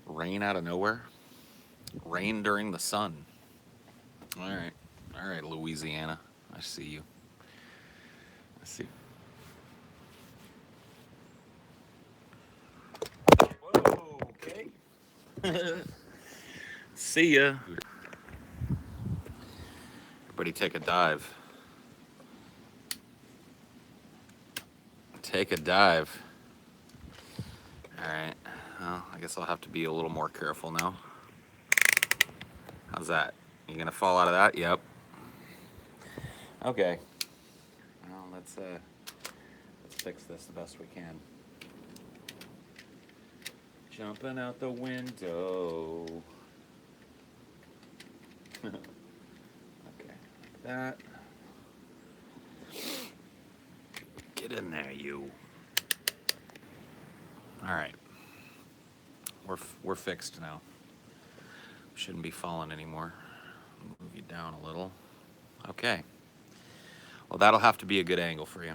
Rain out of nowhere? Rain during the sun. All right, Louisiana. I see you. I see. Whoa, okay. See ya. Everybody take a dive. Take a dive. All right. Well, I guess I'll have to be a little more careful now. How's that? You gonna fall out of that? Yep. Okay. Well, let's fix this the best we can. Jumping out the window. Okay, like that. Get in there, you. All right. We're fixed now. Shouldn't be falling anymore. Move you down a little. Okay. Well, that'll have to be a good angle for you.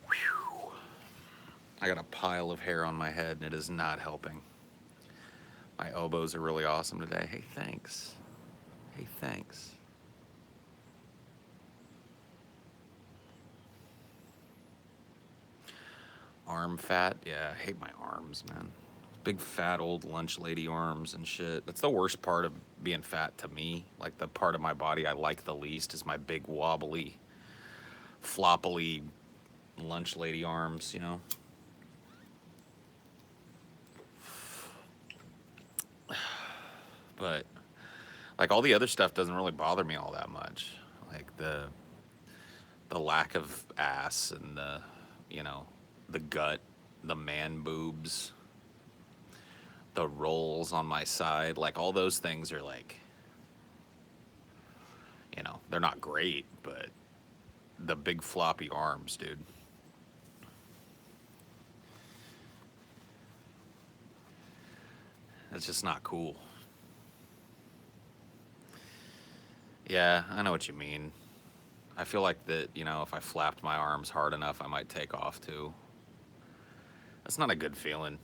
Whew. I got a pile of hair on my head, and it is not helping. My elbows are really awesome today. Hey, thanks. Hey, thanks. Arm fat? Yeah, I hate my arms, man. Big fat old lunch lady arms and shit. That's the worst part of being fat to me. Like the part of my body I like the least is my big wobbly, floppily lunch lady arms, you know? But like all the other stuff doesn't really bother me all that much. Like the lack of ass and you know, the gut, the man boobs, the rolls on my side, like all those things are like, you know, they're not great, but the big floppy arms, dude. It's just not cool. Yeah, I know what you mean. I feel like that, you know, if I flapped my arms hard enough, I might take off too. That's not a good feeling.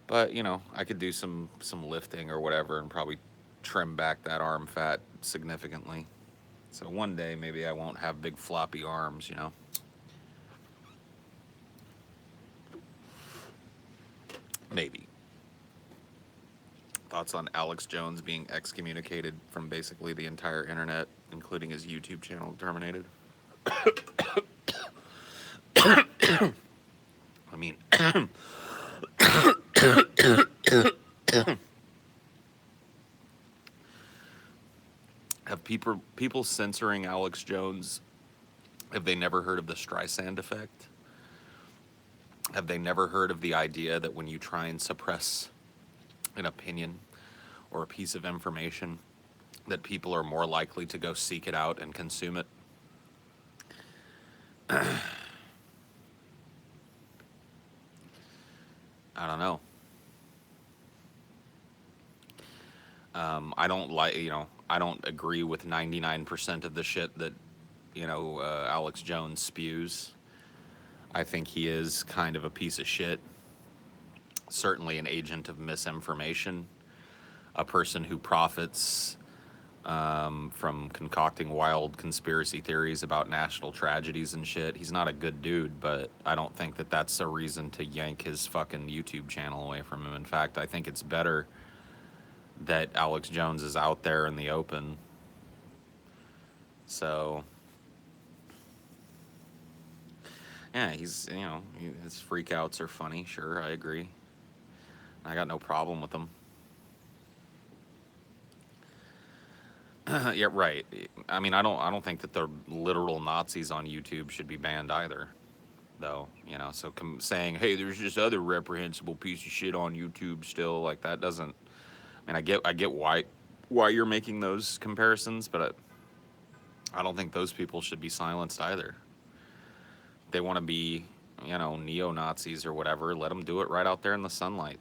But, you know, I could do some lifting or whatever and probably trim back that arm fat significantly. So one day maybe I won't have big floppy arms, you know. Maybe. Thoughts on Alex Jones being excommunicated from basically the entire internet, including his YouTube channel terminated? I mean, have people censoring Alex Jones, have they never heard of the Streisand effect? Have they never heard of the idea that when you try and suppress an opinion or a piece of information, that people are more likely to go seek it out and consume it? I don't know. I don't like, you know, I don't agree with 99% of the shit that, you know, Alex Jones spews. I think he is kind of a piece of shit. Certainly an agent of misinformation, a person who profits from concocting wild conspiracy theories about national tragedies and shit. He's not a good dude, but I don't think that that's a reason to yank his fucking YouTube channel away from him. In fact, I think it's better that Alex Jones is out there in the open. So, yeah, he's, you know, his freakouts are funny. Sure, I agree. I got no problem with them. Yeah, right. I mean, I don't think that the literal Nazis on YouTube should be banned either, though. You know, so saying, "Hey, there's this other reprehensible piece of shit on YouTube," still like that doesn't. I mean, I get why you're making those comparisons, but I don't think those people should be silenced either. They want to be, you know, neo Nazis or whatever. Let them do it right out there in the sunlight.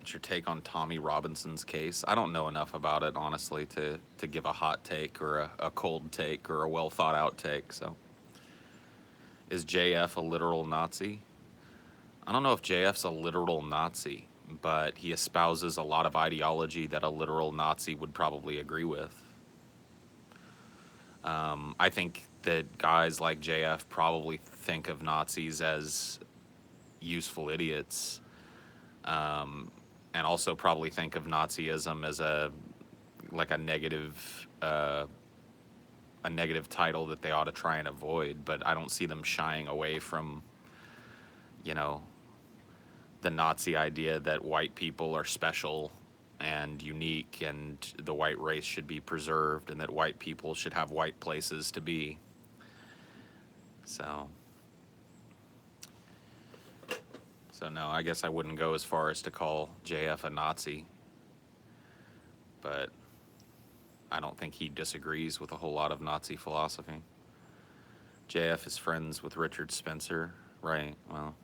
what's your take on Tommy Robinson's case? I don't know enough about it, honestly, to give a hot take or a cold take or a well thought out take. So, is JF a literal Nazi? I don't know if JF's a literal Nazi, but he espouses a lot of ideology that a literal Nazi would probably agree with. I think that guys like JF probably think of Nazis as useful idiots, and also probably think of Nazism as like a negative title that they ought to try and avoid. But I don't see them shying away from, you know, the Nazi idea that white people are special and unique and the white race should be preserved and that white people should have white places to be. So no, I guess I wouldn't go as far as to call JF a Nazi, but I don't think he disagrees with a whole lot of Nazi philosophy. JF is friends with Richard Spencer, right? Well,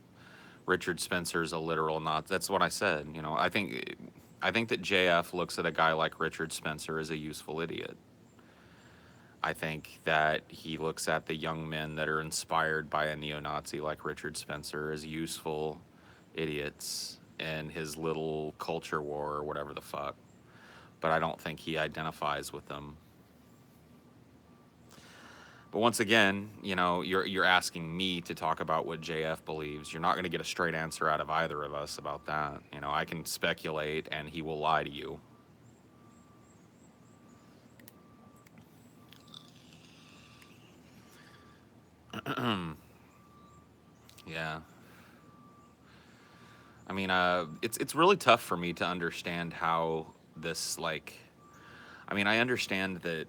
Richard Spencer's a literal Nazi. That's what I said. You know, I think that JF looks at a guy like Richard Spencer as a useful idiot. I think that he looks at the young men that are inspired by a neo-Nazi like Richard Spencer as useful idiots in his little culture war or whatever the fuck. But I don't think he identifies with them. But once again, you know, you're asking me to talk about what JF believes. You're not going to get a straight answer out of either of us about that. You know, I can speculate and he will lie to you. Yeah. I mean, it's really tough for me to understand how this, like, I mean, I understand that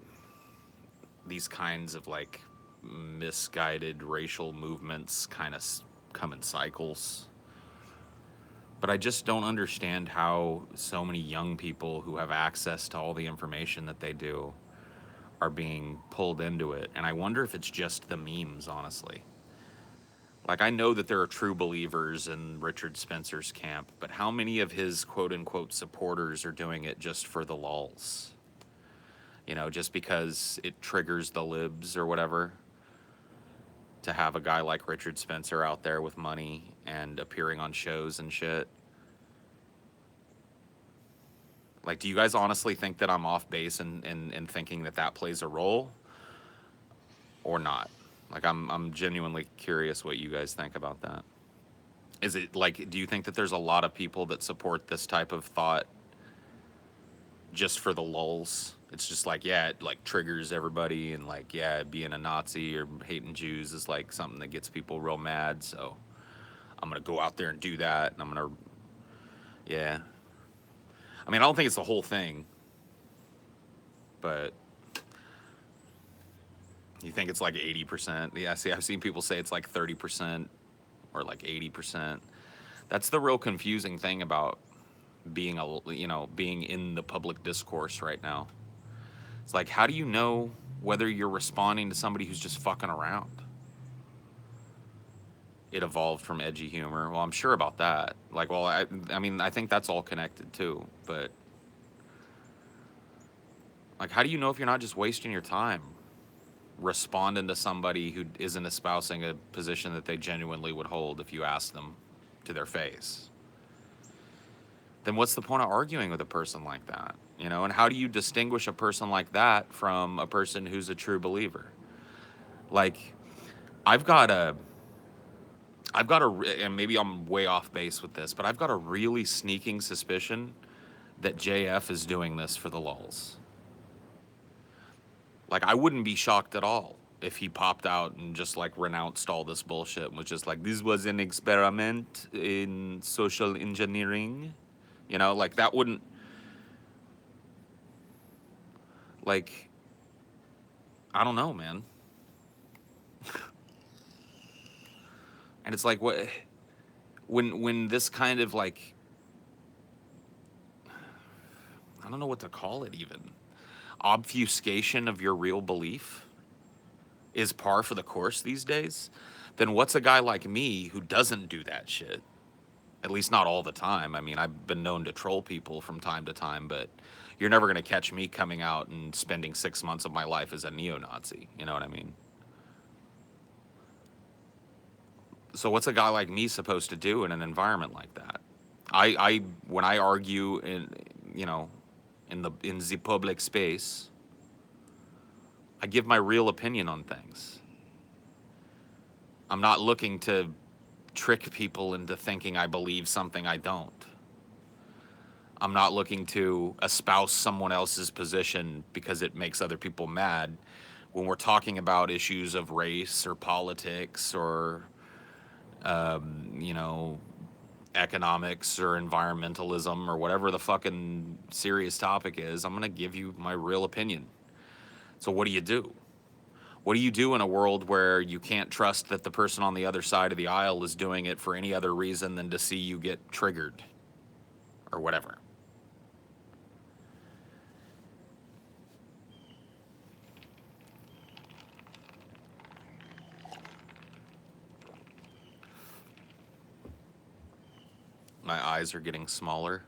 these kinds of like misguided racial movements kind of come in cycles. But I just don't understand how so many young people who have access to all the information that they do are being pulled into it. And I wonder if it's just the memes, honestly. Like, I know that there are true believers in Richard Spencer's camp, but how many of his quote unquote supporters are doing it just for the lulz? You know, just because it triggers the libs or whatever, to have a guy like Richard Spencer out there with money and appearing on shows and shit. Like, do you guys honestly think that I'm off base in thinking that that plays a role or not? Like, I'm genuinely curious what you guys think about that. Is it like, do you think that there's a lot of people that support this type of thought just for the lulz? It's just like, yeah, it like triggers everybody, and like, yeah, being a Nazi or hating Jews is like something that gets people real mad. So I'm gonna go out there and do that, and I'm gonna, yeah. I mean, I don't think it's the whole thing, but you think it's like 80%? Yeah, see, I've seen people say it's like 30% or like 80%. That's the real confusing thing about being being in the public discourse right now. It's like, how do you know whether you're responding to somebody who's just fucking around? It evolved from edgy humor. Well, I'm sure about that. Like, well, I mean, I think that's all connected too. But like, how do you know if you're not just wasting your time responding to somebody who isn't espousing a position that they genuinely would hold if you ask them to their face? Then what's the point of arguing with a person like that? You know, and how do you distinguish a person like that from a person who's a true believer? Like, I've got a, and maybe I'm way off base with this, but I've got a really sneaking suspicion that JF is doing this for the lulz. Like, I wouldn't be shocked at all if he popped out and just like renounced all this bullshit and was just like, this was an experiment in social engineering. You know, like, that wouldn't, like, I don't know, man. And it's like, what, when this kind of like, I don't know what to call it even, obfuscation of your real belief is par for the course these days, then what's a guy like me who doesn't do that shit At least not all the time. I mean, I've been known to troll people from time to time, but you're never going to catch me coming out and spending 6 months of my life as a neo-Nazi. You know what I mean? So what's a guy like me supposed to do in an environment like that? I when I argue in, you know, in the public space, I give my real opinion on things. I'm not looking to trick people into thinking I believe something I don't. I'm not looking to espouse someone else's position because it makes other people mad. When we're talking about issues of race or politics or, you know, economics or environmentalism or whatever the fucking serious topic is, I'm going to give you my real opinion. So what do you do? What do you do in a world where you can't trust that the person on the other side of the aisle is doing it for any other reason than to see you get triggered or whatever? My eyes are getting smaller.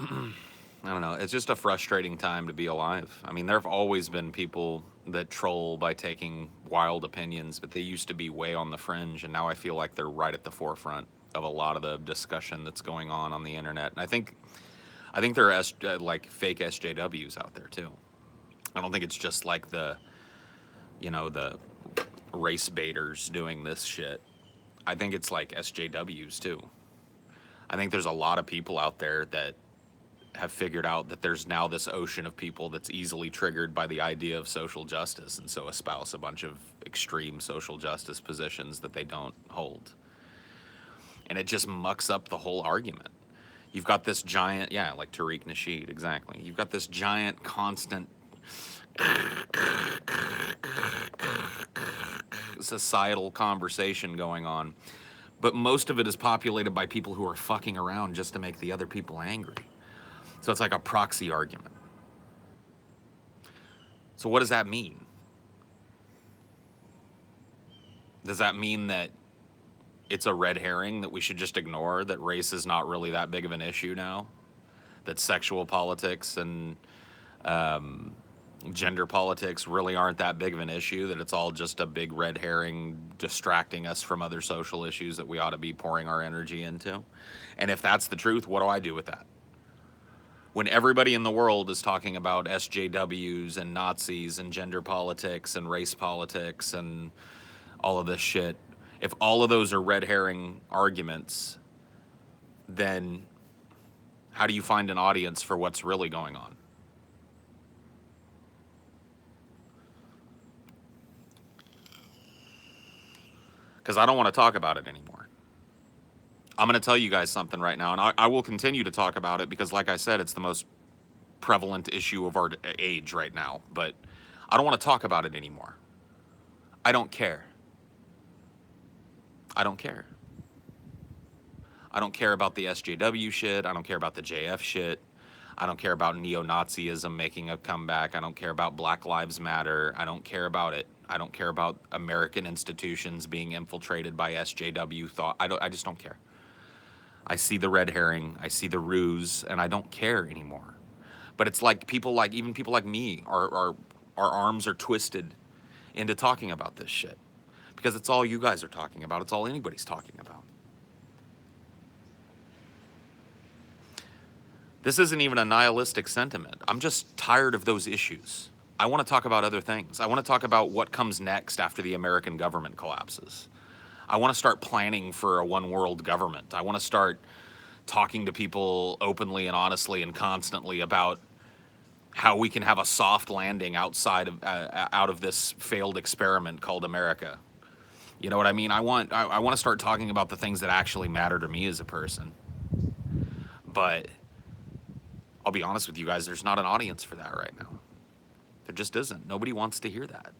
I don't know. It's just a frustrating time to be alive. I mean, there have always been people that troll by taking wild opinions, but they used to be way on the fringe, and now I feel like they're right at the forefront of a lot of the discussion that's going on the internet. And I think there are like fake SJWs out there too. I don't think it's just like the race baiters doing this shit. I think it's like SJWs too. I think there's a lot of people out there that have figured out that there's now this ocean of people that's easily triggered by the idea of social justice, and so espouse a bunch of extreme social justice positions that they don't hold. And it just mucks up the whole argument. You've got this giant, yeah, like Tariq Nasheed, exactly. You've got this giant, constant societal conversation going on, but most of it is populated by people who are fucking around just to make the other people angry. So it's like a proxy argument. So what does that mean? Does that mean that it's a red herring that we should just ignore, that race is not really that big of an issue now? That sexual politics and gender politics really aren't that big of an issue, that it's all just a big red herring distracting us from other social issues that we ought to be pouring our energy into? And if that's the truth, what do I do with that? When everybody in the world is talking about SJWs and Nazis and gender politics and race politics and all of this shit, if all of those are red herring arguments, then how do you find an audience for what's really going on? Because I don't want to talk about it anymore. I'm going to tell you guys something right now, and I will continue to talk about it because, like I said, it's the most prevalent issue of our age right now. But I don't want to talk about it anymore. I don't care. I don't care. I don't care about the SJW shit. I don't care about the JF shit. I don't care about neo-Nazism making a comeback. I don't care about Black Lives Matter. I don't care about it. I don't care about American institutions being infiltrated by SJW thought. I just don't care. I see the red herring, I see the ruse, and I don't care anymore. But it's like even people like me, our arms are twisted into talking about this shit. Because it's all you guys are talking about. It's all anybody's talking about. This isn't even a nihilistic sentiment. I'm just tired of those issues. I want to talk about other things. I want to talk about what comes next after the American government collapses. I want to start planning for a one world government. I want to start talking to people openly and honestly and constantly about how we can have a soft landing out of this failed experiment called America. You know what I mean? I want to start talking about the things that actually matter to me as a person. But I'll be honest with you guys, there's not an audience for that right now. There just isn't. Nobody wants to hear that.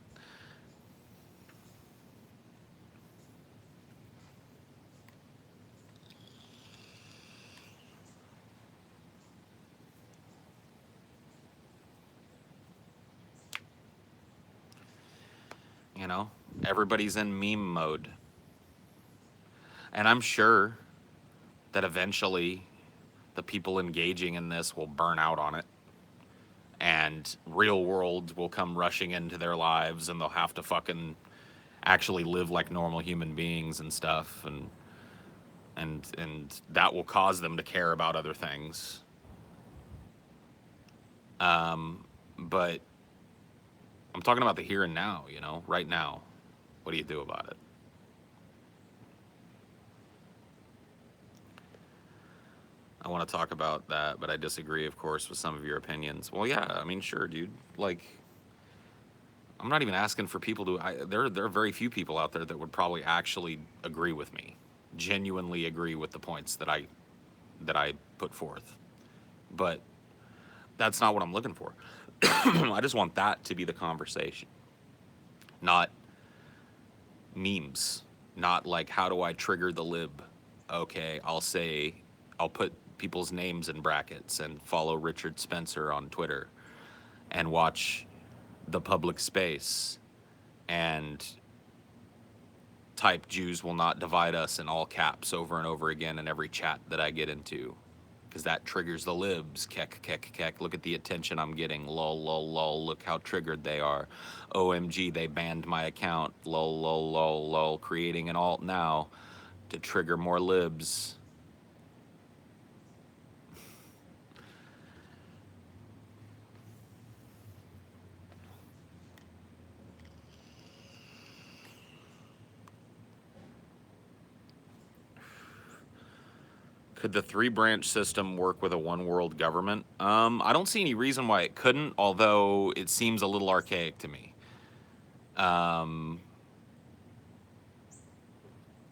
everybody's in meme mode. And I'm sure that eventually the people engaging in this will burn out on it, and real world will come rushing into their lives, and they'll have to fucking actually live like normal human beings and stuff, and that will cause them to care about other things. But I'm talking about the here and now, right now. What do you do about it? I want to talk about that, but I disagree, of course, with some of your opinions. Well, yeah, I mean, sure, dude. Like, I'm not even asking for people to. There are very few people out there that would probably actually agree with me, genuinely agree with the points that I put forth. But that's not what I'm looking for. I just want that to be the conversation, not memes, not like how do I trigger the lib. Okay, I'll put people's names in brackets and follow Richard Spencer on Twitter and watch the public space and type Jews will not divide us in all caps over and over again in every chat that I get into, because that triggers the libs. Kek, kek, kek. Look at the attention I'm getting. Lol, lol, lol. Look how triggered they are. OMG, they banned my account. Lol, lol, lol, lol. Creating an alt now to trigger more libs. Could the three branch system work with a one world government? I don't see any reason why it couldn't, although it seems a little archaic to me. Um,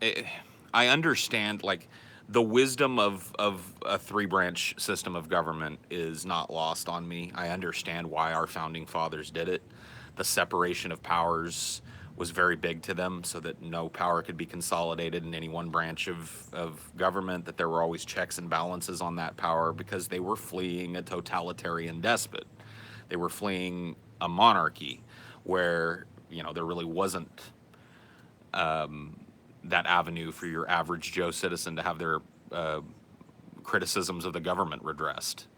it, I understand, like, the wisdom of a three branch system of government is not lost on me. I understand why our founding fathers did it. The separation of powers was very big to them, so that no power could be consolidated in any one branch of government, that there were always checks and balances on that power, because they were fleeing a totalitarian despot. They were fleeing a monarchy where, there really wasn't that avenue for your average Joe citizen to have their uh, criticisms of the government redressed.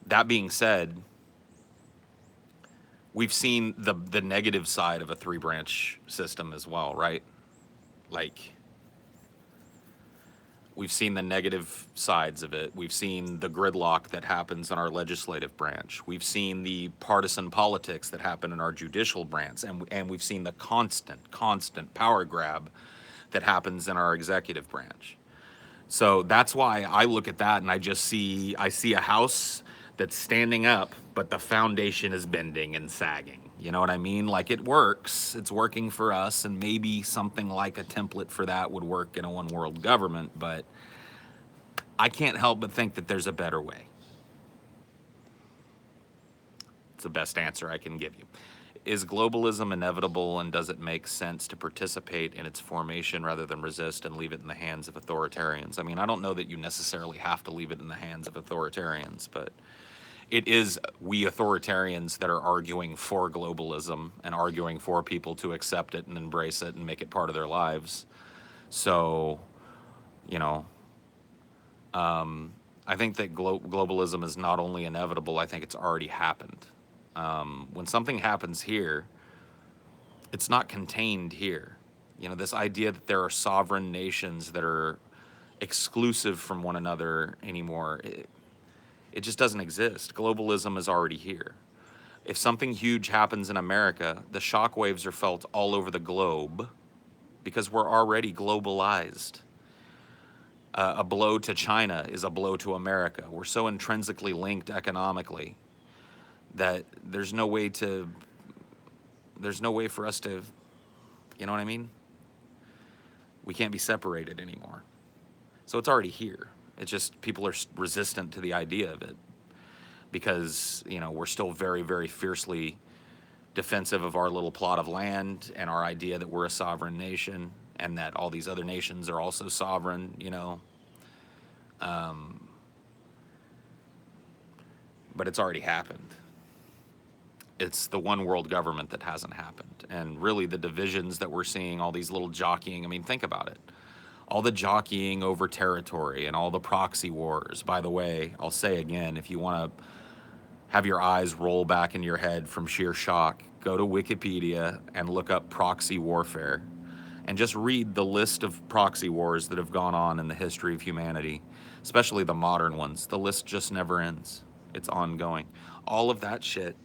That being said, we've seen the negative side of a three branch system as well, right? Like, we've seen the negative sides of it. We've seen the gridlock that happens in our legislative branch. We've seen the partisan politics that happen in our judicial branch, and we've seen the constant power grab that happens in our executive branch. So that's why I look at that and I see a house that's standing up, but the foundation is bending and sagging. You know what I mean? Like, it works. It's working for us, and maybe something like a template for that would work in a one world government, but I can't help but think that there's a better way. It's the best answer I can give you. Is globalism inevitable, and does it make sense to participate in its formation rather than resist and leave it in the hands of authoritarians? I mean, I don't know that you necessarily have to leave it in the hands of authoritarians, but it is we authoritarians that are arguing for globalism and arguing for people to accept it and embrace it and make it part of their lives. So, you know, I think that globalism is not only inevitable, I think it's already happened. When something happens here, it's not contained here. This idea that there are sovereign nations that are exclusive from one another anymore, it just doesn't exist. Globalism is already here. If something huge happens in America, the shockwaves are felt all over the globe because we're already globalized. A blow to China is a blow to America. We're so intrinsically linked economically that there's no way for us to, you know what I mean? We can't be separated anymore. So it's already here. It's just people are resistant to the idea of it because, we're still very, very fiercely defensive of our little plot of land and our idea that we're a sovereign nation and that all these other nations are also sovereign. But it's already happened. It's the one world government that hasn't happened. And really, the divisions that we're seeing, all these little jockeying, I mean, think about it. All the jockeying over territory and all the proxy wars. By the way, I'll say again, if you want to have your eyes roll back in your head from sheer shock, go to Wikipedia and look up proxy warfare and just read the list of proxy wars that have gone on in the history of humanity, especially the modern ones. The list just never ends. It's ongoing. All of that shit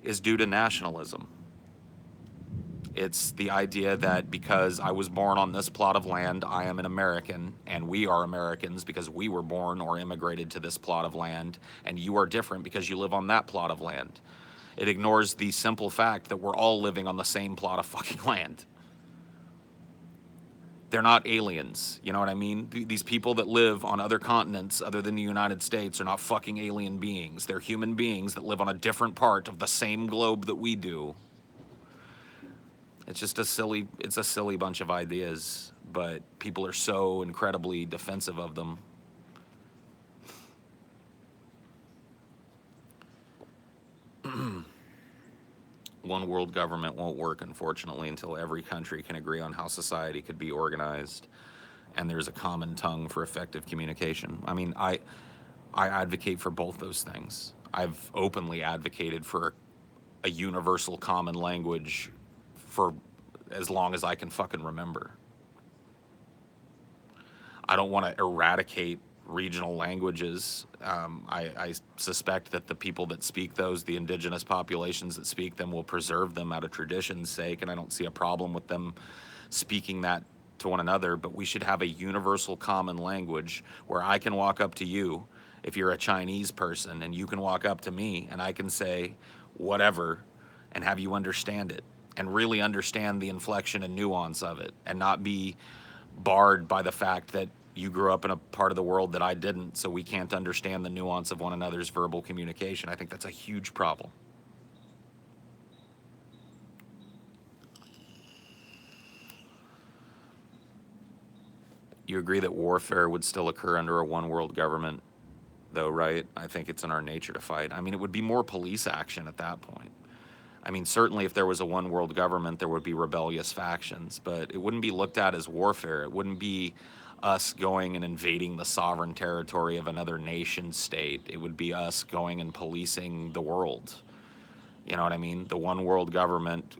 is due to nationalism. It's the idea that because I was born on this plot of land, I am an American, and we are Americans because we were born or immigrated to this plot of land, and you are different because you live on that plot of land. It ignores the simple fact that we're all living on the same plot of fucking land. They're not aliens, you know what I mean? These people that live on other continents other than the United States are not fucking alien beings. They're human beings that live on a different part of the same globe that we do. It's just it's a silly bunch of ideas, but people are so incredibly defensive of them. One world government won't work, unfortunately, until every country can agree on how society could be organized and there's a common tongue for effective communication. I mean, I advocate for both those things. I've openly advocated for a universal common language for as long as I can fucking remember. I don't want to eradicate regional languages. I suspect that the people that speak those, the indigenous populations that speak them, will preserve them out of tradition's sake, and I don't see a problem with them speaking that to one another. But we should have a universal common language where I can walk up to you if you're a Chinese person, and you can walk up to me and I can say whatever and have you understand it and really understand the inflection and nuance of it and not be barred by the fact that you grew up in a part of the world that I didn't, so we can't understand the nuance of one another's verbal communication. I think that's a huge problem. You agree that warfare would still occur under a one world government, though, right? I think it's in our nature to fight. I mean, it would be more police action at that point. I mean, certainly if there was a one world government, there would be rebellious factions, but it wouldn't be looked at as warfare. It wouldn't be us going and invading the sovereign territory of another nation state. It would be us going and policing the world. You know what I mean? The one world government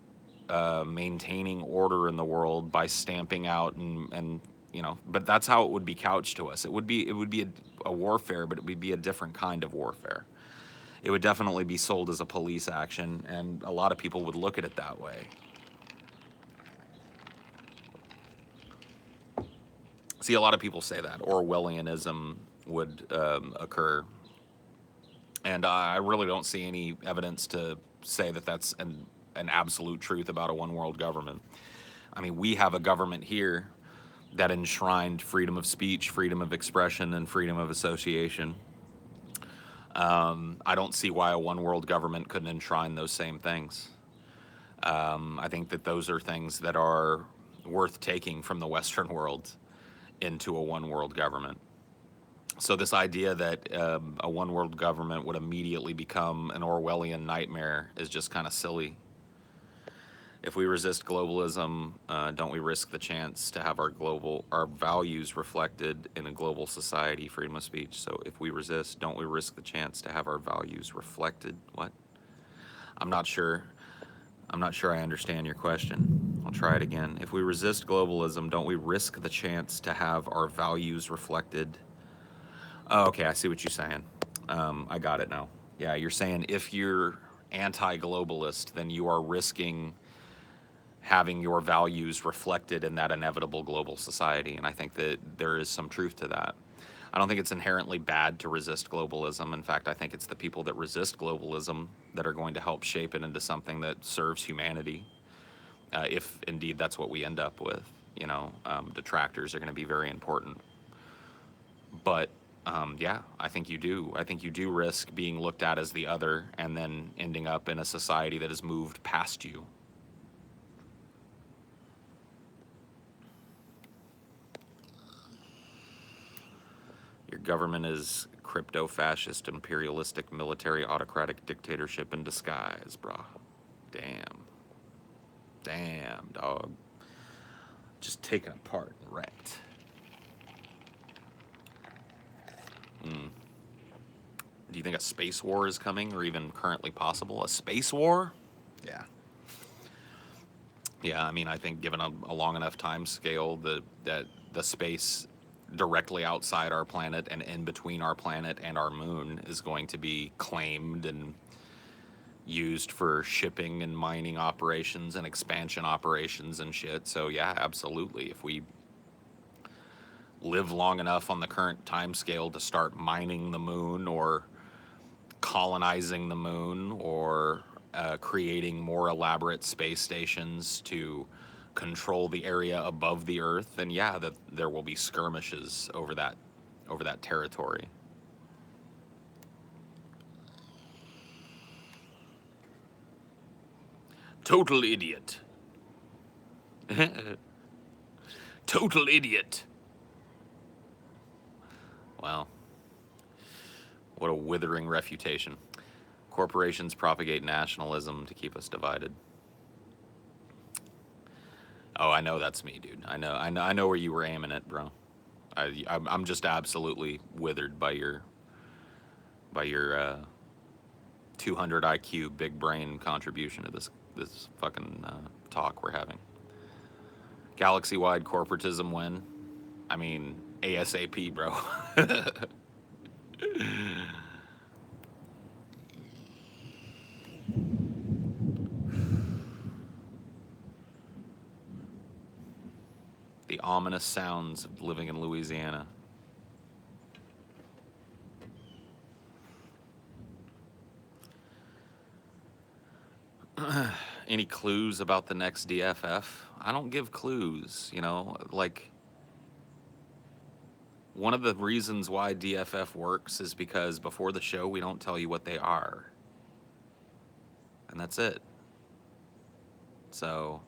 maintaining order in the world by stamping out and you know, but that's how it would be couched to us. It would be a warfare, but it would be a different kind of warfare. It would definitely be sold as a police action, and a lot of people would look at it that way. See, a lot of people say that Orwellianism would occur, and I really don't see any evidence to say that that's an absolute truth about a one world government. I mean, we have a government here that enshrined freedom of speech, freedom of expression, and freedom of association. I don't see why a one world government couldn't enshrine those same things. I think that those are things that are worth taking from the Western world into a one world government. So, this idea that a one world government would immediately become an Orwellian nightmare is just kind of silly. If we resist globalism, don't we risk the chance to have our values reflected in a global society, freedom of speech? So if we resist, don't we risk the chance to have our values reflected? What? I'm not sure. I'm not sure I understand your question. I'll try it again. If we resist globalism, don't we risk the chance to have our values reflected? Oh, okay, I see what you're saying. I got it now. Yeah, you're saying if you're anti-globalist, then you are risking having your values reflected in that inevitable global society. And I think that there is some truth to that. I don't think it's inherently bad to resist globalism. In fact, I think it's the people that resist globalism that are going to help shape it into something that serves humanity, if indeed that's what we end up with. You know, detractors are going to be very important. But yeah, I think you do. I think you do risk being looked at as the other and then ending up in a society that has moved past you. Your government is crypto-fascist, imperialistic, military, autocratic dictatorship in disguise, brah. Damn. Damn, dog. Just taken apart and wrecked. Do you think a space war is coming, or even currently possible? A space war? Yeah. Yeah, I mean, I think given a long enough time scale, that the space directly outside our planet and in between our planet and our moon is going to be claimed and used for shipping and mining operations and expansion operations and shit. So yeah, absolutely. If we live long enough on the current time scale to start mining the moon or colonizing the moon or creating more elaborate space stations to control the area above the Earth, then yeah, that there will be skirmishes over that territory. Total idiot. Total idiot. Well, what a withering refutation. Corporations propagate nationalism to keep us divided. Oh, I know that's me, dude. I know where you were aiming it, bro. I'm just absolutely withered by your 200 IQ big brain contribution to this fucking talk we're having. Galaxy-wide corporatism win? I mean, ASAP, bro. The ominous sounds of living in Louisiana. Any clues about the next DFF? I don't give clues, you know, like one of the reasons why DFF works is because before the show we don't tell you what they are. And that's it. So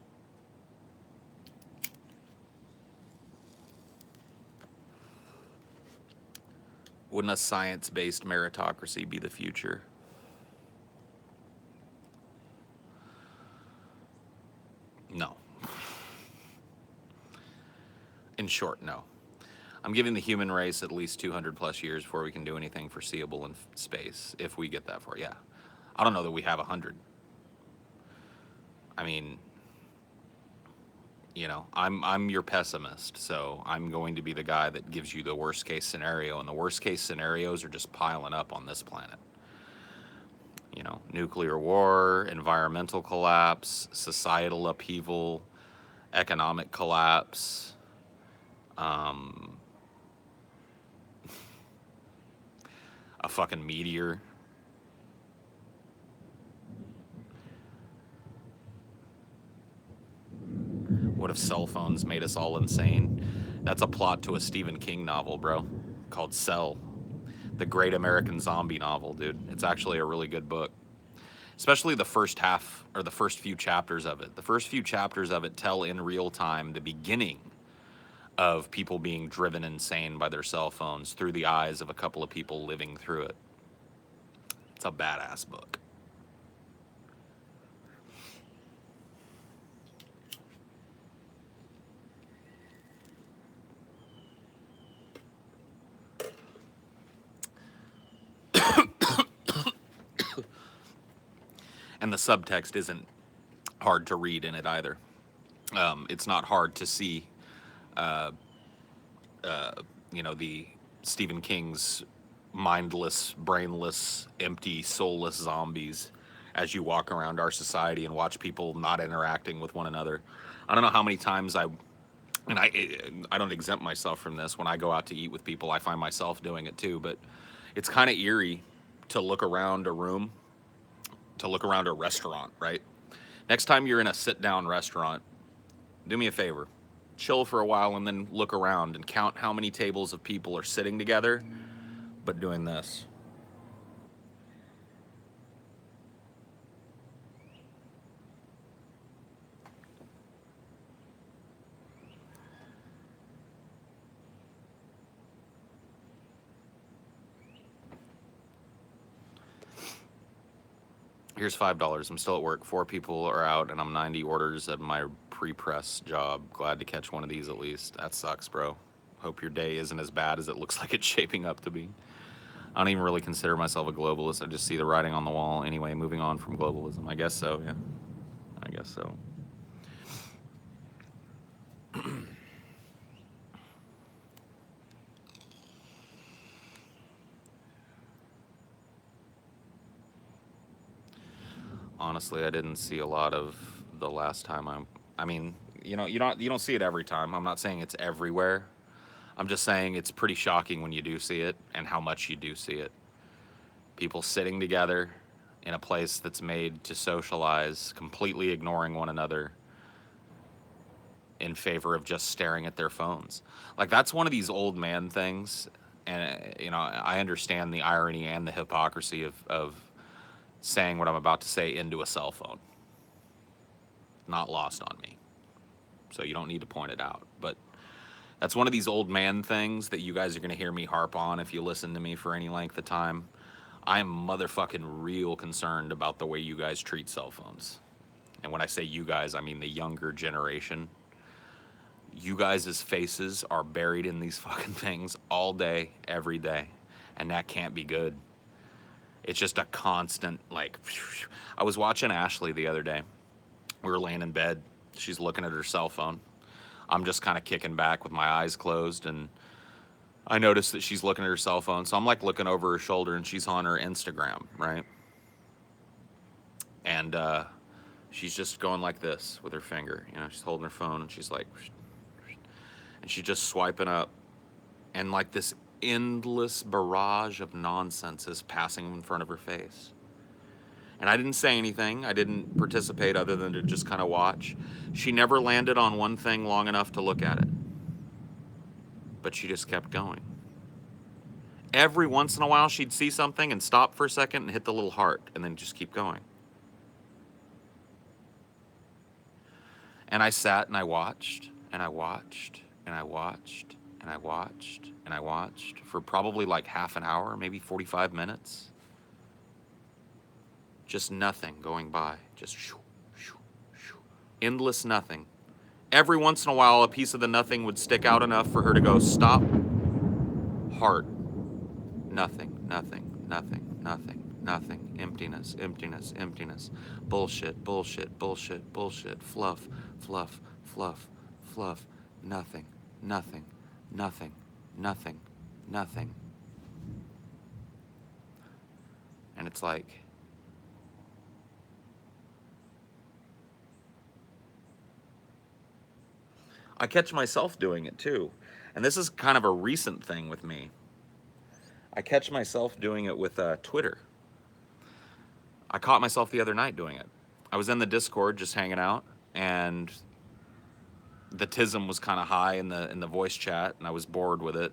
wouldn't a science-based meritocracy be the future? No. In short, no. I'm giving the human race at least 200 plus years before we can do anything foreseeable in space, if we get that far. Yeah. I don't know that we have 100. I mean, you know, I'm your pessimist, so I'm going to be the guy that gives you the worst case scenario, and the worst case scenarios are just piling up on this planet. You know, nuclear war, environmental collapse, societal upheaval, economic collapse, a fucking meteor. What if cell phones made us all insane? That's a plot to a Stephen King novel, bro, called Cell. The Great American Zombie novel, dude. It's actually a really good book. Especially the first half or the first few chapters of it. The first few chapters of it tell in real time the beginning of people being driven insane by their cell phones through the eyes of a couple of people living through it. It's a badass book. And the subtext isn't hard to read in it either. It's not hard to see, you know, the Stephen King's mindless, brainless, empty, soulless zombies as you walk around our society and watch people not interacting with one another. I don't know how many times and I don't exempt myself from this. When I go out to eat with people, I find myself doing it too. But it's kind of eerie to look around a room, to look around a restaurant, right? Next time you're in a sit-down restaurant, do me a favor. Chill for a while and then look around and count how many tables of people are sitting together, but doing this. Here's $5. I'm still at work. 4 people are out, and I'm 90 orders at my pre-press job. Glad to catch one of these at least. That sucks, bro. Hope your day isn't as bad as it looks like it's shaping up to be. I don't even really consider myself a globalist. I just see the writing on the wall. Anyway, moving on from globalism. I guess so, yeah. I guess so. Honestly, I didn't see a lot of the last time I mean, you don't see it every time. I'm not saying it's everywhere. I'm just saying it's pretty shocking when you do see it and how much you do see it. People sitting together in a place that's made to socialize, completely ignoring one another in favor of just staring at their phones. Like, that's one of these old man things. And, I understand the irony and the hypocrisy of saying what I'm about to say into a cell phone. Not lost on me. So you don't need to point it out. But that's one of these old man things that you guys are going to hear me harp on if you listen to me for any length of time. I'm motherfucking real concerned about the way you guys treat cell phones. And when I say you guys, I mean the younger generation. You guys' faces are buried in these fucking things all day, every day. And that can't be good. It's just a constant, like, I was watching Ashley the other day. We were laying in bed. She's looking at her cell phone. I'm just kind of kicking back with my eyes closed, and I noticed that she's looking at her cell phone. So I'm like looking over her shoulder, and she's on her Instagram, right? And she's just going like this with her finger. She's holding her phone, and she's like, and she's just swiping up, and like this endless barrage of nonsense is passing in front of her face. And I didn't say anything. I didn't participate other than to just kind of watch. She never landed on one thing long enough to look at it. But she just kept going. Every once in a while, she'd see something and stop for a second and hit the little heart and then just keep going. And I sat and I watched and I watched and I watched and I watched and I watched for probably like half an hour, maybe 45 minutes. Just nothing going by. Just shoo, shoo, shoo. Endless nothing. Every once in a while, a piece of the nothing would stick out enough for her to go, stop, heart, nothing, nothing, nothing, nothing, nothing, emptiness, emptiness, emptiness, bullshit, bullshit, bullshit, bullshit, fluff, fluff, fluff, fluff, nothing, nothing, nothing, nothing, nothing. And it's like, I catch myself doing it too. And this is kind of a recent thing with me. I catch myself doing it with Twitter. I caught myself the other night doing it. I was in the Discord just hanging out, and the tism was kind of high in the voice chat, and I was bored with it.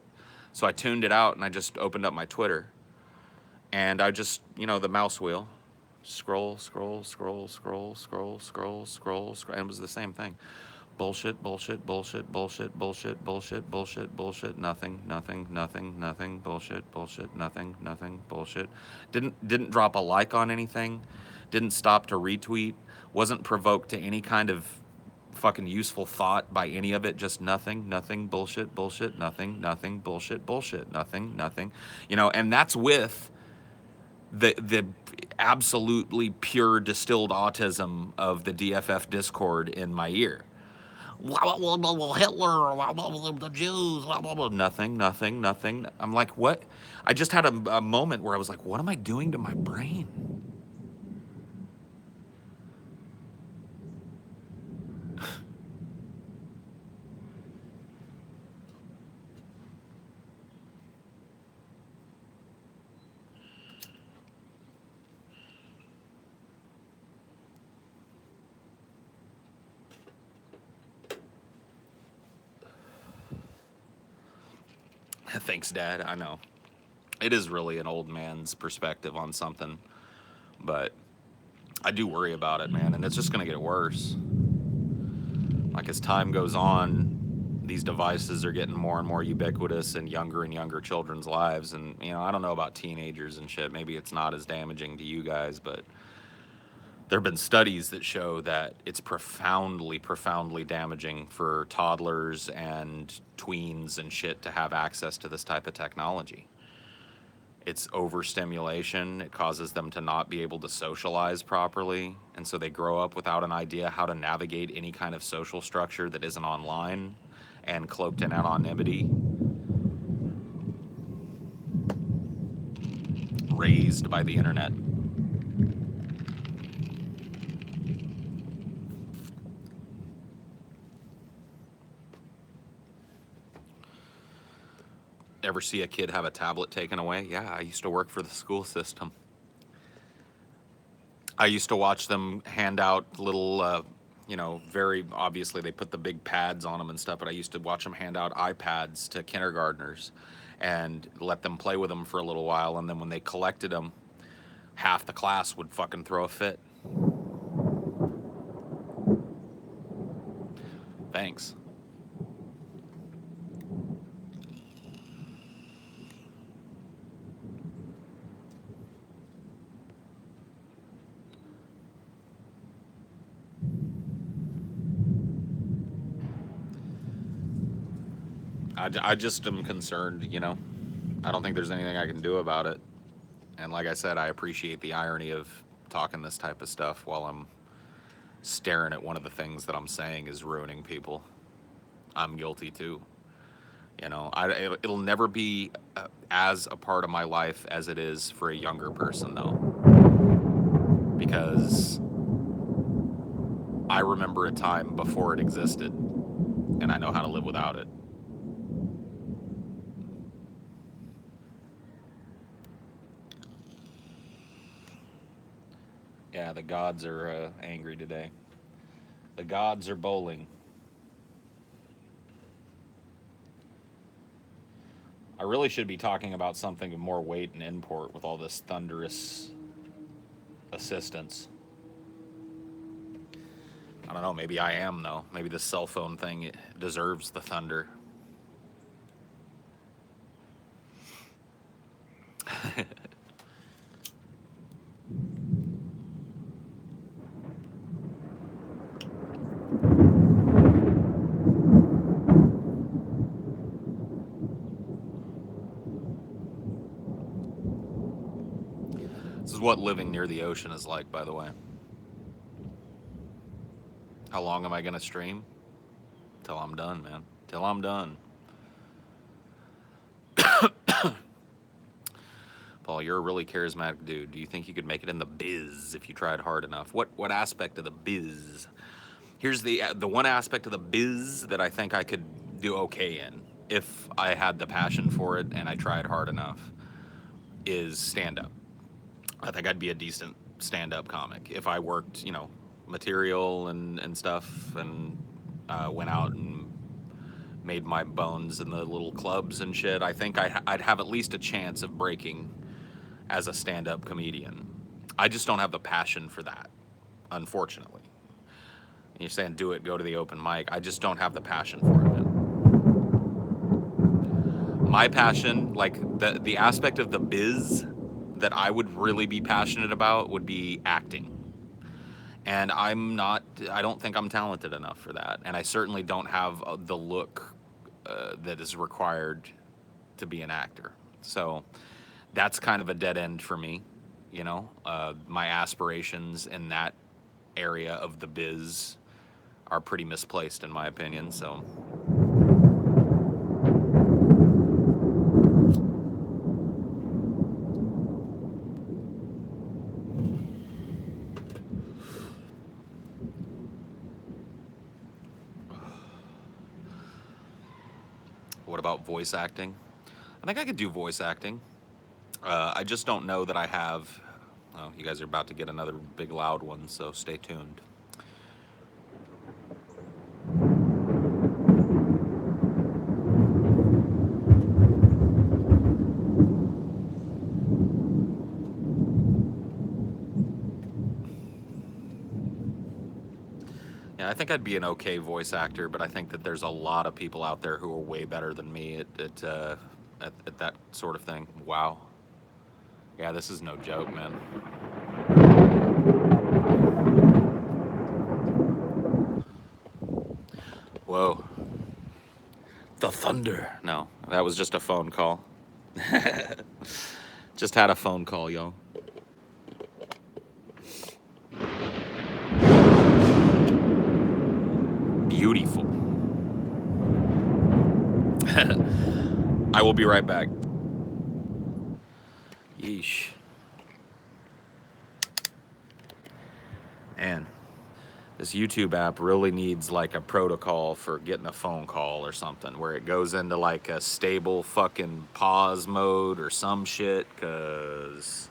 So I tuned it out, and I just opened up my Twitter. And I just, the mouse wheel, scroll, scroll, scroll, scroll, scroll, scroll, scroll, scroll, and it was the same thing. Bullshit, bullshit, bullshit, bullshit, bullshit, bullshit, bullshit, bullshit, nothing, nothing, nothing, nothing, bullshit, bullshit, nothing, nothing, bullshit. Didn't drop a like on anything, didn't stop to retweet, wasn't provoked to any kind of fucking useful thought by any of it, just nothing, nothing, bullshit, bullshit, nothing, nothing, bullshit, bullshit, nothing, nothing. And that's with the absolutely pure distilled autism of the DFF Discord in my ear. Hitler, the Jews, nothing, nothing, nothing. I'm like, what? I just had a moment where I was like, what am I doing to my brain? Thanks, Dad. I know. It is really an old man's perspective on something, but I do worry about it, man, and it's just going to get worse. Like, as time goes on, these devices are getting more and more ubiquitous in younger and younger children's lives. And, I don't know about teenagers and shit. Maybe it's not as damaging to you guys, but There have been studies that show that it's profoundly, profoundly damaging for toddlers and tweens and shit to have access to this type of technology. It's overstimulation. It causes them to not be able to socialize properly. And so they grow up without an idea how to navigate any kind of social structure that isn't online and cloaked in anonymity, raised by the internet. Ever see a kid have a tablet taken away? Yeah, I used to work for the school system. I used to watch them hand out little, very obviously they put the big pads on them and stuff, but I used to watch them hand out iPads to kindergartners and let them play with them for a little while. And then when they collected them, half the class would fucking throw a fit. Thanks. I just am concerned, I don't think there's anything I can do about it. And like I said, I appreciate the irony of talking this type of stuff while I'm staring at one of the things that I'm saying is ruining people. I'm guilty too. It'll never be as a part of my life as it is for a younger person, though, because I remember a time before it existed, and I know how to live without it. Yeah, the gods are angry today. The gods are bowling. I really should be talking about something of more weight and import with all this thunderous assistance. I don't know, maybe I am, though. Maybe this cell phone thing deserves the thunder. This is what living near the ocean is like, by the way. How long am I going to stream? Till I'm done, man. Till I'm done. Paul, you're a really charismatic dude. Do you think you could make it in the biz if you tried hard enough? What aspect of the biz? Here's the one aspect of the biz that I think I could do okay in if I had the passion for it and I tried hard enough is stand up. I think I'd be a decent stand up comic if I worked, material and stuff and went out and made my bones in the little clubs and shit. I think I'd have at least a chance of breaking as a stand-up comedian. I just don't have the passion for that, unfortunately. You're saying do it, go to the open mic. I just don't have the passion for it, man. My passion, like the aspect of the biz that I would really be passionate about would be acting. And I don't think I'm talented enough for that. And I certainly don't have the look that is required to be an actor. So that's kind of a dead end for me. My aspirations in that area of the biz are pretty misplaced in my opinion. So what about voice acting? I think I could do voice acting. I just don't know that I have. Oh, you guys are about to get another big loud one, so stay tuned. Yeah, I think I'd be an okay voice actor, but I think that there's a lot of people out there who are way better than me at that sort of thing. Wow. Yeah, this is no joke, man. Whoa. The thunder. No, that was just a phone call. Just had a phone call, y'all. Beautiful. I will be right back. Yeesh. Man, this YouTube app really needs like a protocol for getting a phone call or something where it goes into like a stable fucking pause mode or some shit, because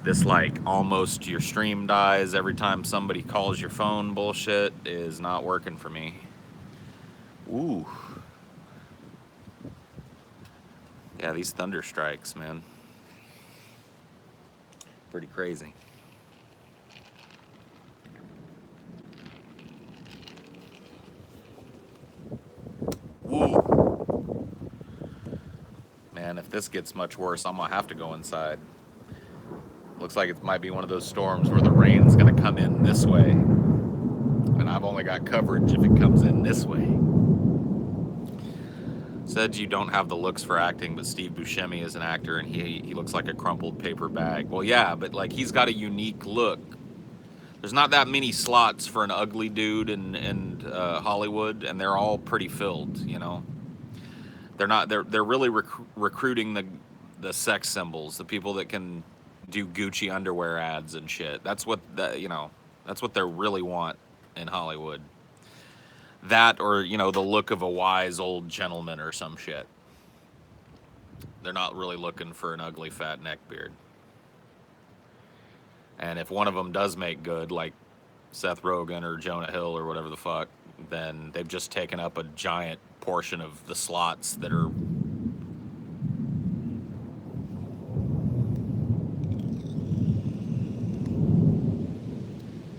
this like almost your stream dies every time somebody calls your phone bullshit is not working for me. Ooh. Yeah, these thunder strikes, man. Pretty crazy. Woo. Man, if this gets much worse, I'm gonna have to go inside. Looks like it might be one of those storms where the rain's gonna come in this way. And I've only got coverage if it comes in this way. Said you don't have the looks for acting, but Steve Buscemi is an actor and he looks like a crumpled paper bag. Well, yeah, but like he's got a unique look. There's not that many slots for an ugly dude in Hollywood, and they're all pretty filled, you know. They're not. They're really recruiting the sex symbols, the people that can do Gucci underwear ads and shit. That's what That's what they really want in Hollywood. That, or the look of a wise old gentleman or some shit. They're not really looking for an ugly fat neckbeard. And if one of them does make good, like Seth Rogen or Jonah Hill or whatever the fuck, then they've just taken up a giant portion of the slots that are.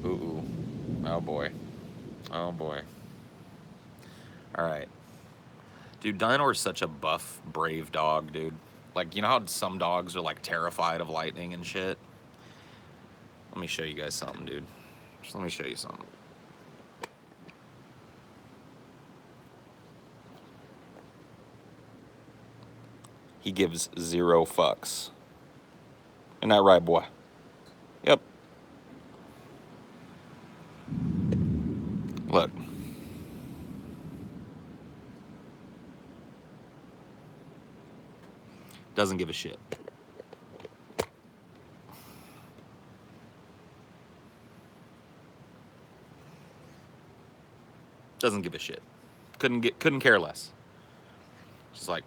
Ooh. Oh boy. Oh boy. Alright. Dude, Dinor's such a buff, brave dog, dude. Like, you know how some dogs are like terrified of lightning and shit? Let me show you guys something, dude. Just let me show you something. He gives 0 fucks. Isn't that right, boy? Yep. Look. Doesn't give a shit. Doesn't give a shit. Couldn't care less. Just like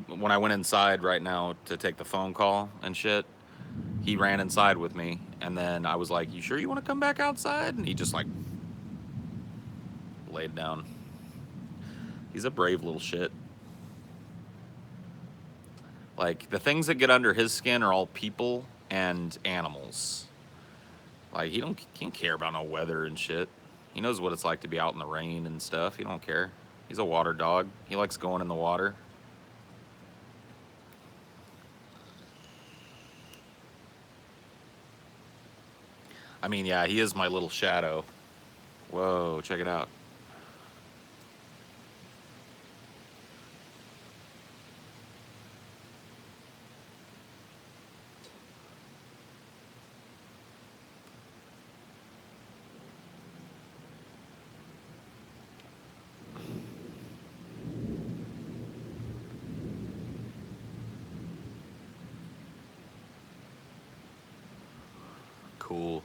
when I went inside right now to take the phone call and shit, he ran inside with me, and then I was like, "You sure you want to come back outside?" And he just like laid down. He's a brave little shit. Like, the things that get under his skin are all people and animals. Like, he can't care about no weather and shit. He knows what it's like to be out in the rain and stuff. He don't care. He's a water dog. He likes going in the water. I mean, yeah, he is my little shadow. Whoa, check it out. Cool.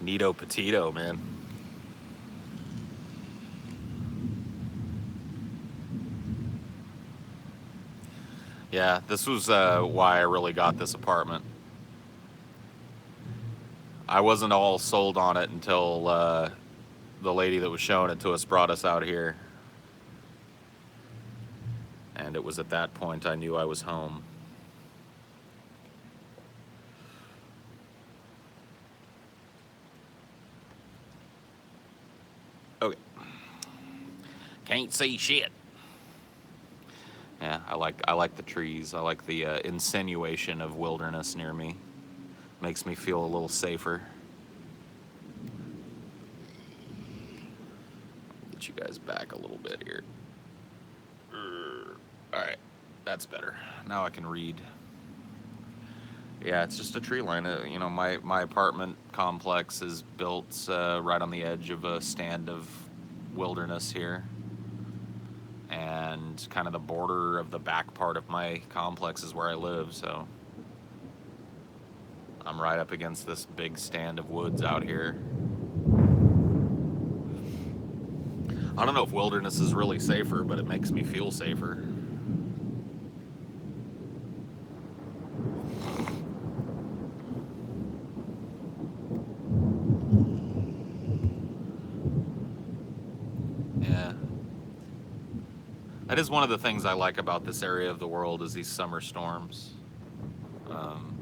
Nito Petito, man. Yeah, this was why I really got this apartment. I wasn't all sold on it until the lady that was showing it to us brought us out here. And it was at that point I knew I was home. Okay. Can't see shit. Yeah, I like the trees. I like the insinuation of wilderness near me. Makes me feel a little safer. Get you guys back a little bit here. All right, that's better. Now I can read. Yeah, it's just a tree line. My apartment complex is built right on the edge of a stand of wilderness here, and kind of the border of the back part of my complex is where I live. So I'm right up against this big stand of woods out here. I don't know if wilderness is really safer, but it makes me feel safer. Yeah. That is one of the things I like about this area of the world is these summer storms. Um,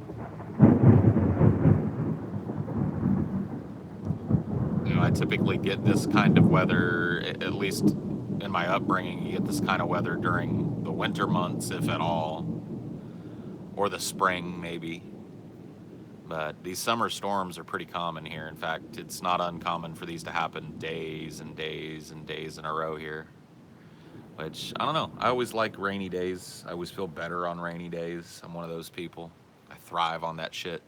I typically get this kind of weather, at least in my upbringing, you get this kind of weather during the winter months, if at all, or the spring maybe. But these summer storms are pretty common here. In fact, it's not uncommon for these to happen days and days and days in a row here. Which, I don't know. I always like rainy days. I always feel better on rainy days. I'm one of those people. I thrive on that shit.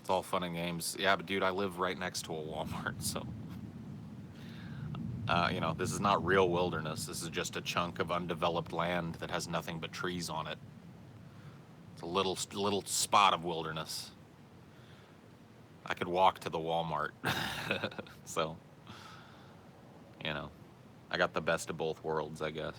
It's all fun and games. Yeah, but dude, I live right next to a Walmart, so this is not real wilderness. This is just a chunk of undeveloped land that has nothing but trees on it. It's a little spot of wilderness. I could walk to the Walmart. So, you know, I got the best of both worlds, I guess.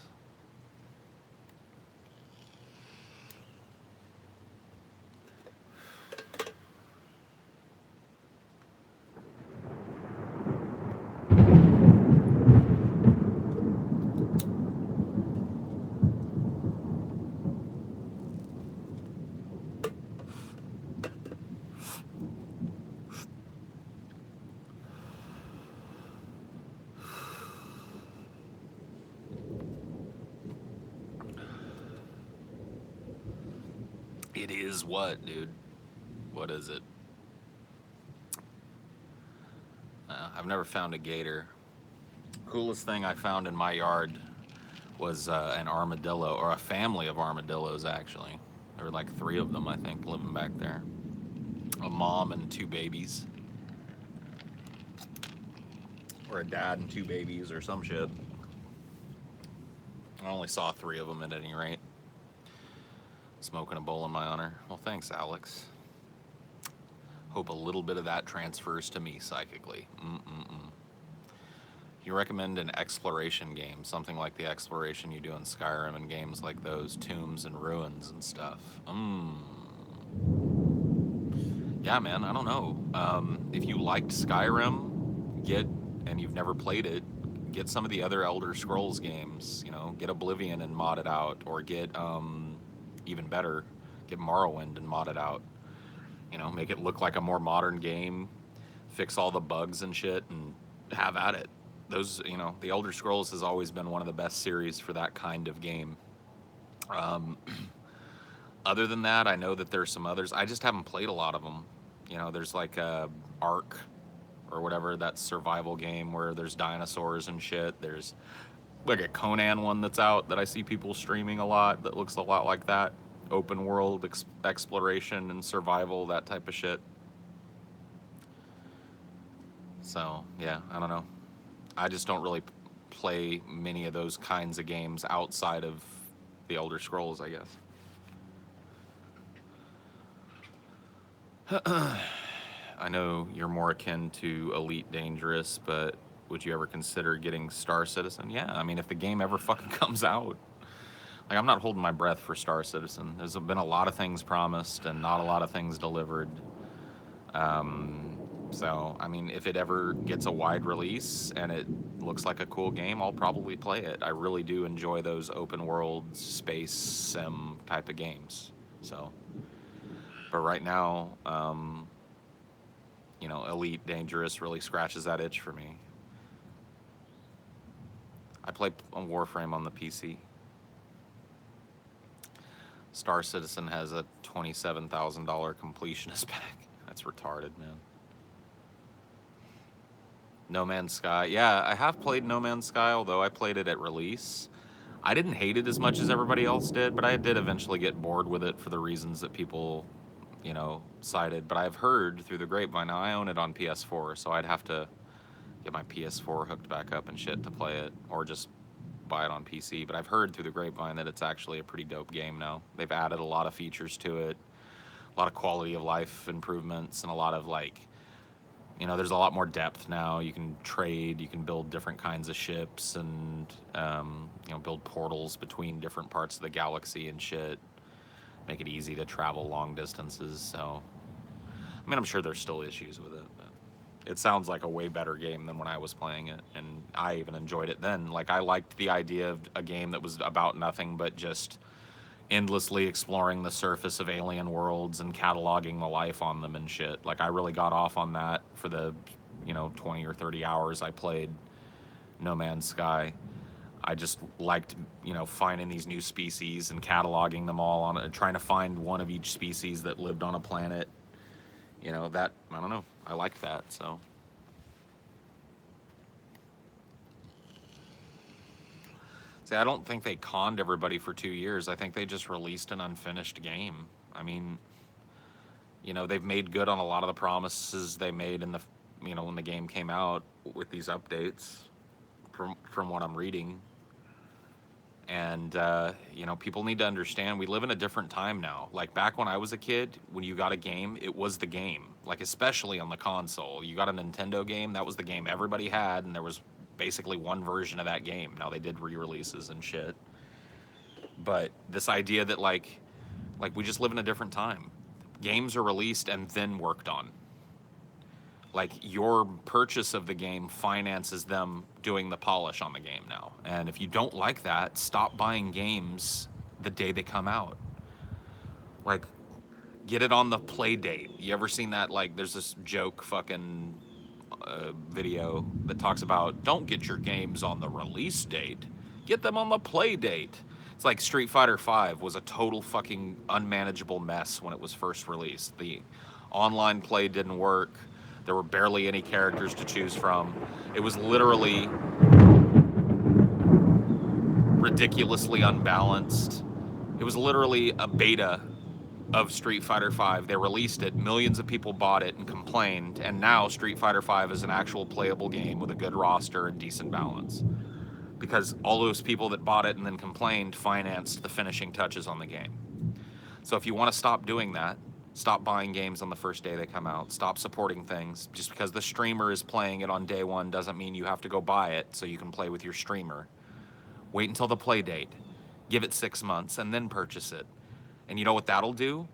It is what, dude? What is it? I've never found a gator. Coolest thing I found in my yard was an armadillo, or a family of armadillos, actually. There were like 3 of them, I think, living back there. A mom and 2 babies. Or a dad and 2 babies, or some shit. I only saw 3 of them at any rate. Smoking a bowl in my honor. Well, thanks, Alex. Hope a little bit of that transfers to me psychically. You recommend an exploration game, something like the exploration you do in Skyrim and games like those, Tombs and Ruins and stuff. Yeah, man, I don't know. If you liked Skyrim, and you've never played it, get some of the other Elder Scrolls games. Get Oblivion and mod it out, or get even better, get Morrowind and mod it out. Make it look like a more modern game, fix all the bugs and shit, and have at it. The Elder Scrolls has always been one of the best series for that kind of game. Other than that, I know that there's some others. I just haven't played a lot of them. There's like Ark or whatever, that survival game where there's dinosaurs and shit. There's like a Conan one that's out that I see people streaming a lot that looks a lot like that. Open world exploration and survival, that type of shit. So, yeah, I don't know. I just don't really play many of those kinds of games outside of the Elder Scrolls, I guess. I know you're more akin to Elite Dangerous, but would you ever consider getting Star Citizen? Yeah, I mean, if the game ever fucking comes out. Like, I'm not holding my breath for Star Citizen. There's been a lot of things promised and not a lot of things delivered. So, I mean, if it ever gets a wide release and it looks like a cool game, I'll probably play it. I really do enjoy those open world space sim type of games. So, but right now, Elite Dangerous really scratches that itch for me. I play on Warframe on the PC. Star Citizen has a $27,000 completionist pack. That's retarded, man. No Man's Sky. Yeah, I have played No Man's Sky, although I played it at release. I didn't hate it as much as everybody else did, but I did eventually get bored with it for the reasons that people, cited. But I've heard through the grapevine, now I own it on PS4, so I'd have to get my PS4 hooked back up and shit to play it, or just buy it on PC. But I've heard through the grapevine that it's actually a pretty dope game now. They've added a lot of features to it, a lot of quality of life improvements, and a lot of there's a lot more depth now. You can trade, you can build different kinds of ships, and build portals between different parts of the galaxy and shit. Make it easy to travel long distances. So, I mean, I'm sure there's still issues with it, but it sounds like a way better game than when I was playing it, and I even enjoyed it then. Like, I liked the idea of a game that was about nothing but just endlessly exploring the surface of alien worlds and cataloging the life on them and shit. Like, I really got off on that for the 20 or 30 hours I played No Man's Sky. I just liked finding these new species and cataloging them all on trying to find one of each species that lived on a planet. That, I don't know, I liked that. So see, I don't think they conned everybody for 2 years. I think they just released an unfinished game. I mean, they've made good on a lot of the promises they made in the, when the game came out with these updates, from what I'm reading. And people need to understand we live in a different time now. Like, back when I was a kid, when you got a game, it was the game. Like, especially on the console, you got a Nintendo game, that was the game everybody had, and there was basically one version of that game. Now they did re-releases and shit, but this idea that like we just live in a different time. Games are released and then worked on. Like, your purchase of the game finances them doing the polish on the game now. And if you don't like that, stop buying games the day they come out. Like, get it on the play date. You ever seen that? Like, there's this joke fucking video that talks about, don't get your games on the release date, get them on the play date. It's like Street Fighter V was a total fucking unmanageable mess when it was first released. The online play didn't work. There were barely any characters to choose from. It was literally ridiculously unbalanced. It was literally a beta of Street Fighter V. They released it, millions of people bought it and complained, and now Street Fighter V is an actual playable game with a good roster and decent balance. Because all those people that bought it and then complained financed the finishing touches on the game. So if you want to stop doing that, stop buying games on the first day they come out. Stop supporting things. Just because the streamer is playing it on day one doesn't mean you have to go buy it so you can play with your streamer. Wait until the play date. Give it 6 months and then purchase it. And you know what that'll do?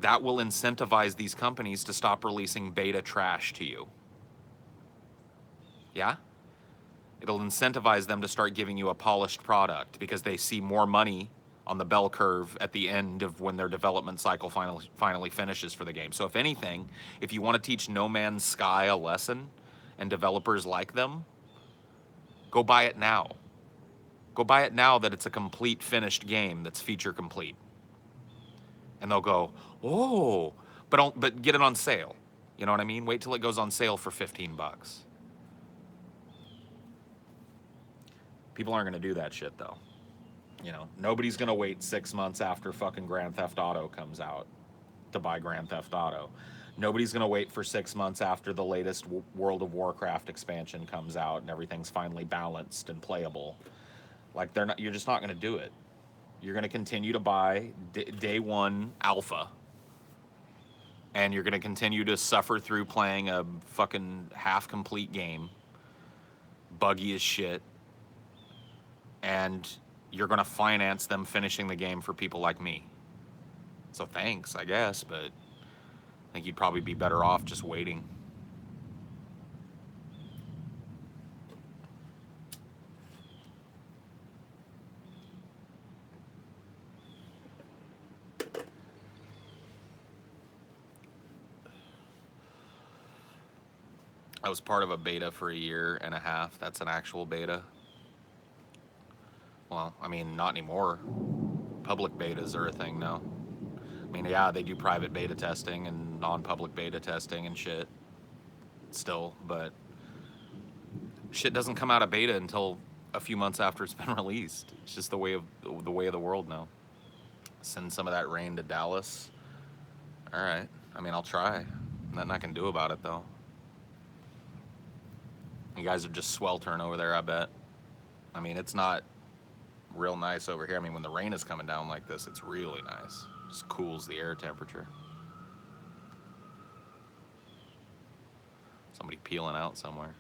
That will incentivize these companies to stop releasing beta trash to you. Yeah? It'll incentivize them to start giving you a polished product because they see more money on the bell curve at the end of when their development cycle finally finishes for the game. So if anything, if you want to teach No Man's Sky a lesson and developers like them, go buy it now. Go buy it now that it's a complete finished game that's feature complete. And they'll go, oh, but get it on sale. You know what I mean? Wait till it goes on sale for $15. People aren't going to do that shit, though. Nobody's going to wait 6 months after fucking Grand Theft Auto comes out to buy Grand Theft Auto. Nobody's going to wait for 6 months after the latest World of Warcraft expansion comes out and everything's finally balanced and playable. Like, you're just not going to do it. You're going to continue to buy day one alpha, and you're going to continue to suffer through playing a fucking half-complete game, buggy as shit, and you're going to finance them finishing the game for people like me. So thanks, I guess, but I think you'd probably be better off just waiting. I was part of a beta for a year and a half. That's an actual beta. Well, I mean, not anymore. Public betas are a thing now. I mean, yeah, they do private beta testing and non-public beta testing and shit still, but shit doesn't come out of beta until a few months after it's been released. It's just the way of the world now. Send some of that rain to Dallas. All right. I mean, I'll try. Nothing I can do about it though. You guys are just sweltering over there, I bet. I mean, it's not real nice over here. I mean, when the rain is coming down like this, it's really nice. Just cools the air temperature. Somebody peeling out somewhere.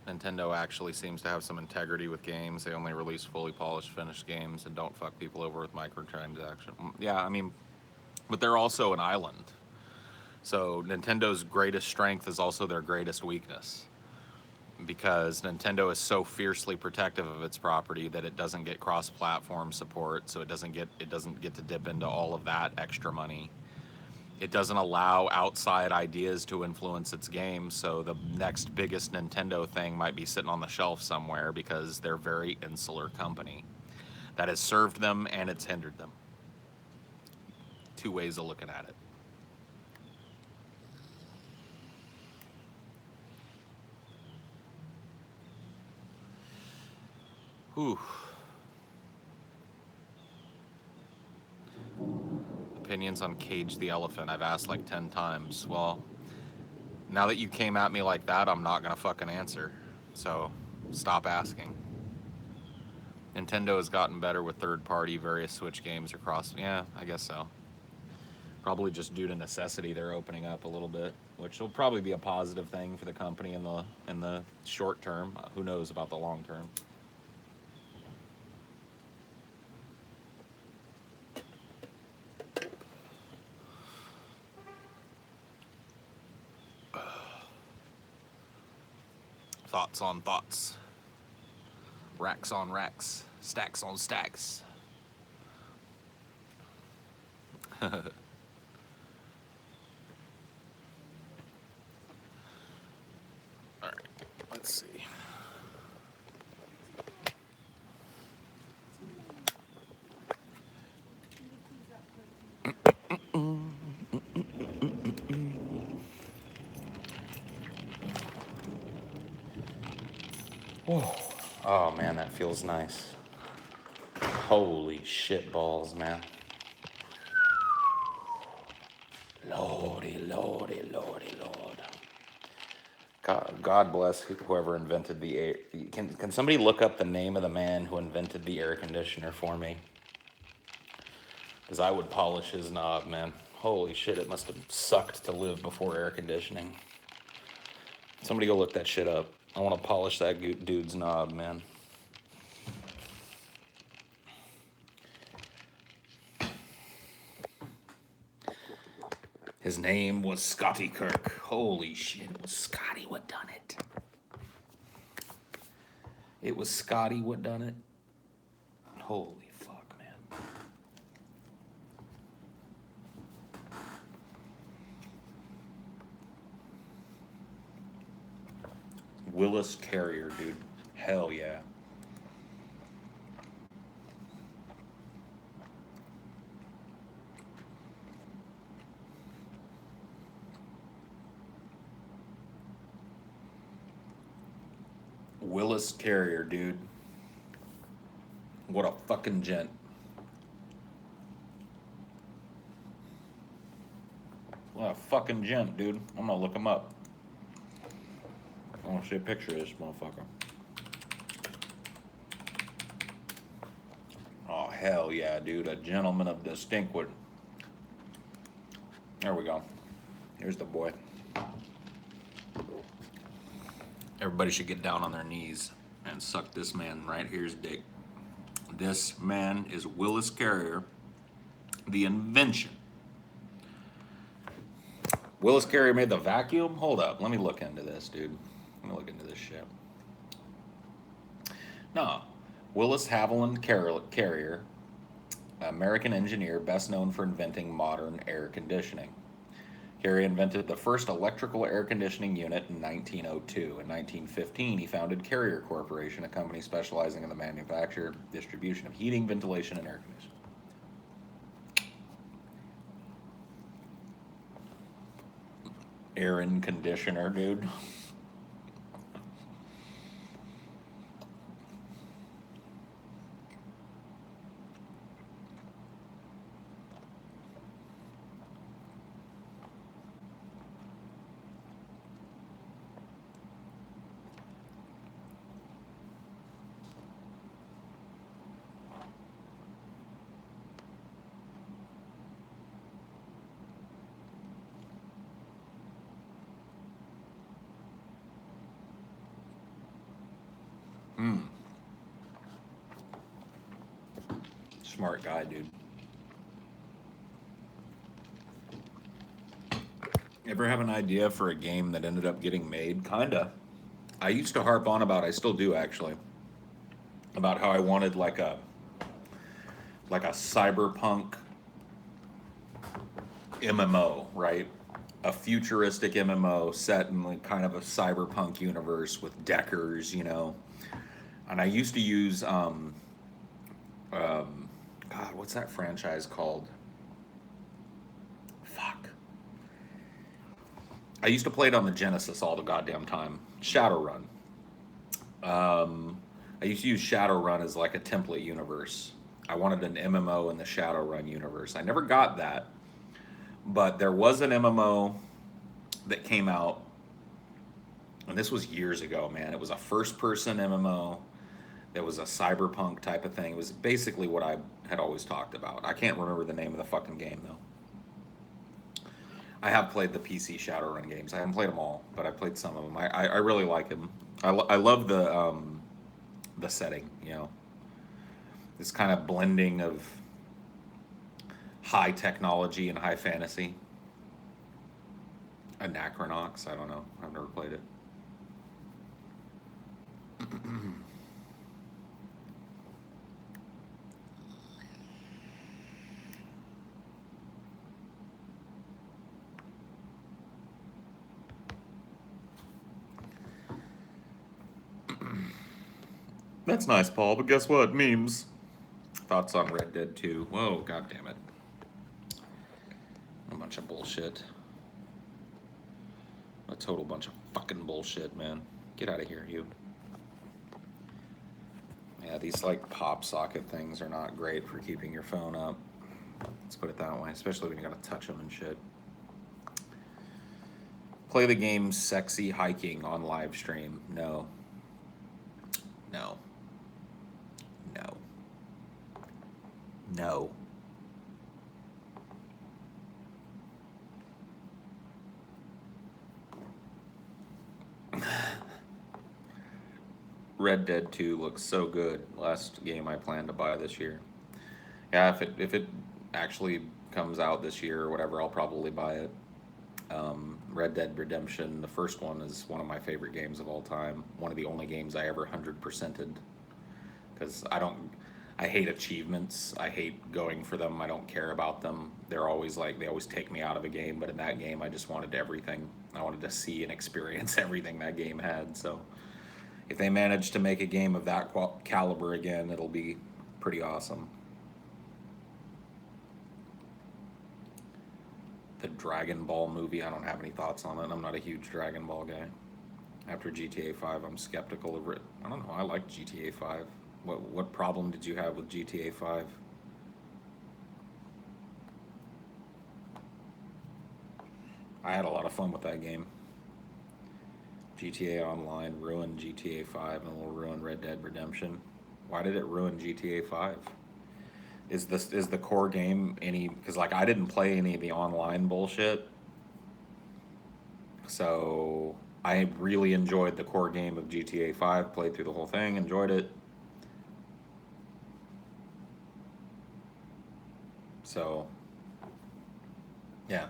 Nintendo actually seems to have some integrity with games. They only release fully polished, finished games and don't fuck people over with microtransactions. Yeah, I mean, but they're also an island. So Nintendo's greatest strength is also their greatest weakness. Because Nintendo is so fiercely protective of its property that it doesn't get cross-platform support, so it doesn't get to dip into all of that extra money. It doesn't allow outside ideas to influence its games, so the next biggest Nintendo thing might be sitting on the shelf somewhere because they're a very insular company. That has served them and it's hindered them. Two ways of looking at it. Whew. Opinions on Cage the Elephant. I've asked like 10 times. Well, now that you came at me like that, I'm not gonna fucking answer. So, stop asking. Nintendo has gotten better with third-party various Switch games across. Yeah, I guess so. Probably just due to necessity, they're opening up a little bit, which will probably be a positive thing for the company in the short term. Who knows about the long term? Thoughts on thoughts. Racks on racks. Stacks on stacks. All right, let's see. Oh man, that feels nice. Holy shit balls, man. Lordy, lordy, lordy, lord. God bless whoever invented the air. Can somebody look up the name of the man who invented the air conditioner for me? Because I would polish his knob, man. Holy shit, it must have sucked to live before air conditioning. Somebody go look that shit up. I want to polish that dude's knob, man. His name was Scotty Kirk. Holy shit, it was Scotty what done it. It was Scotty what done it. Holy fuck, man. Willis Carrier, dude. Hell yeah. Willis Carrier, dude. What a fucking gent. What a fucking gent, dude. I'm gonna look him up. I want to see a picture of this motherfucker. Oh, hell yeah, dude. A gentleman of distinction. There we go. Here's the boy. Everybody should get down on their knees and suck this man right here's dick. This man is Willis Carrier, the invention Willis Carrier made the vacuum? Hold up. Let me look into this, dude. Let me look into this shit. No. Willis Haviland Carrier, American engineer best known for inventing modern air conditioning. Carrier invented the first electrical air conditioning unit in 1902. In 1915, he founded Carrier Corporation, a company specializing in the manufacture, distribution of heating, ventilation, and air conditioning. Air conditioner, dude. Hmm. Smart guy, dude. Ever have an idea for a game that ended up getting made? Kinda. I used to harp on about, I still do actually, about how I wanted like a cyberpunk MMO, right? A futuristic MMO set in like kind of a cyberpunk universe with deckers, you know. And I used to use God, what's that franchise called? Fuck. I used to play it on the Genesis all the goddamn time. Shadowrun. I used to use Shadowrun as like a template universe. I wanted an MMO in the Shadowrun universe. I never got that, but there was an MMO that came out, and this was years ago, man. It was a first-person MMO. It was a cyberpunk type of thing. It was basically what I had always talked about. I can't remember the name of the fucking game though. I have played the PC Shadowrun games. I haven't played them all, but I played some of them. I really like them. I love the setting. You know, this kind of blending of high technology and high fantasy. Anachronox. I don't know. I've never played it. That's nice, Paul. But guess what? Memes. Thoughts on Red Dead 2? Whoa, god damn it! A bunch of bullshit. A total bunch of fucking bullshit, man. Get out of here, you. Yeah, these like pop socket things are not great for keeping your phone up. Let's put it that way, especially when you gotta touch them and shit. Play the game Sexy Hiking on live stream. No. No. No. No. Red Dead 2 looks so good. Last game I plan to buy this year. Yeah, if it actually comes out this year or whatever, I'll probably buy it. Red Dead Redemption, the first one, is one of my favorite games of all time. One of the only games I ever 100%ed because I hate achievements. I hate going for them. I don't care about them. They're always like, they always take me out of a game, but in that game, I just wanted everything. I wanted to see and experience everything that game had. So if they manage to make a game of that caliber again, it'll be pretty awesome. The Dragon Ball movie, I don't have any thoughts on it. I'm not a huge Dragon Ball guy. After GTA 5, I'm skeptical of it. I don't know. I like GTA 5. What problem did you have with GTA 5? I had a lot of fun with that game. GTA Online ruined GTA 5 and will ruin Red Dead Redemption. Why did it ruin GTA 5? Is the core game any, because like I didn't play any of the online bullshit. So I really enjoyed the core game of GTA 5, played through the whole thing, enjoyed it. So yeah.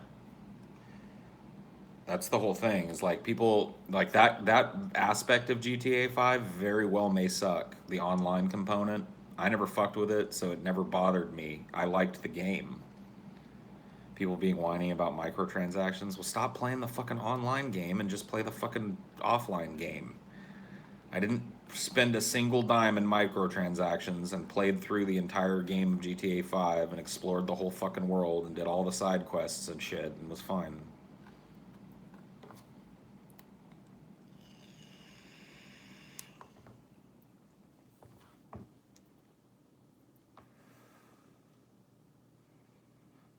That's the whole thing. Is like people like that aspect of GTA 5 very well may suck. The online component. I never fucked with it, so it never bothered me. I liked the game. People being whiny about microtransactions. Well, stop playing the fucking online game and just play the fucking offline game. I didn't spend a single dime in microtransactions and played through the entire game of GTA 5 and explored the whole fucking world and did all the side quests and shit and was fine.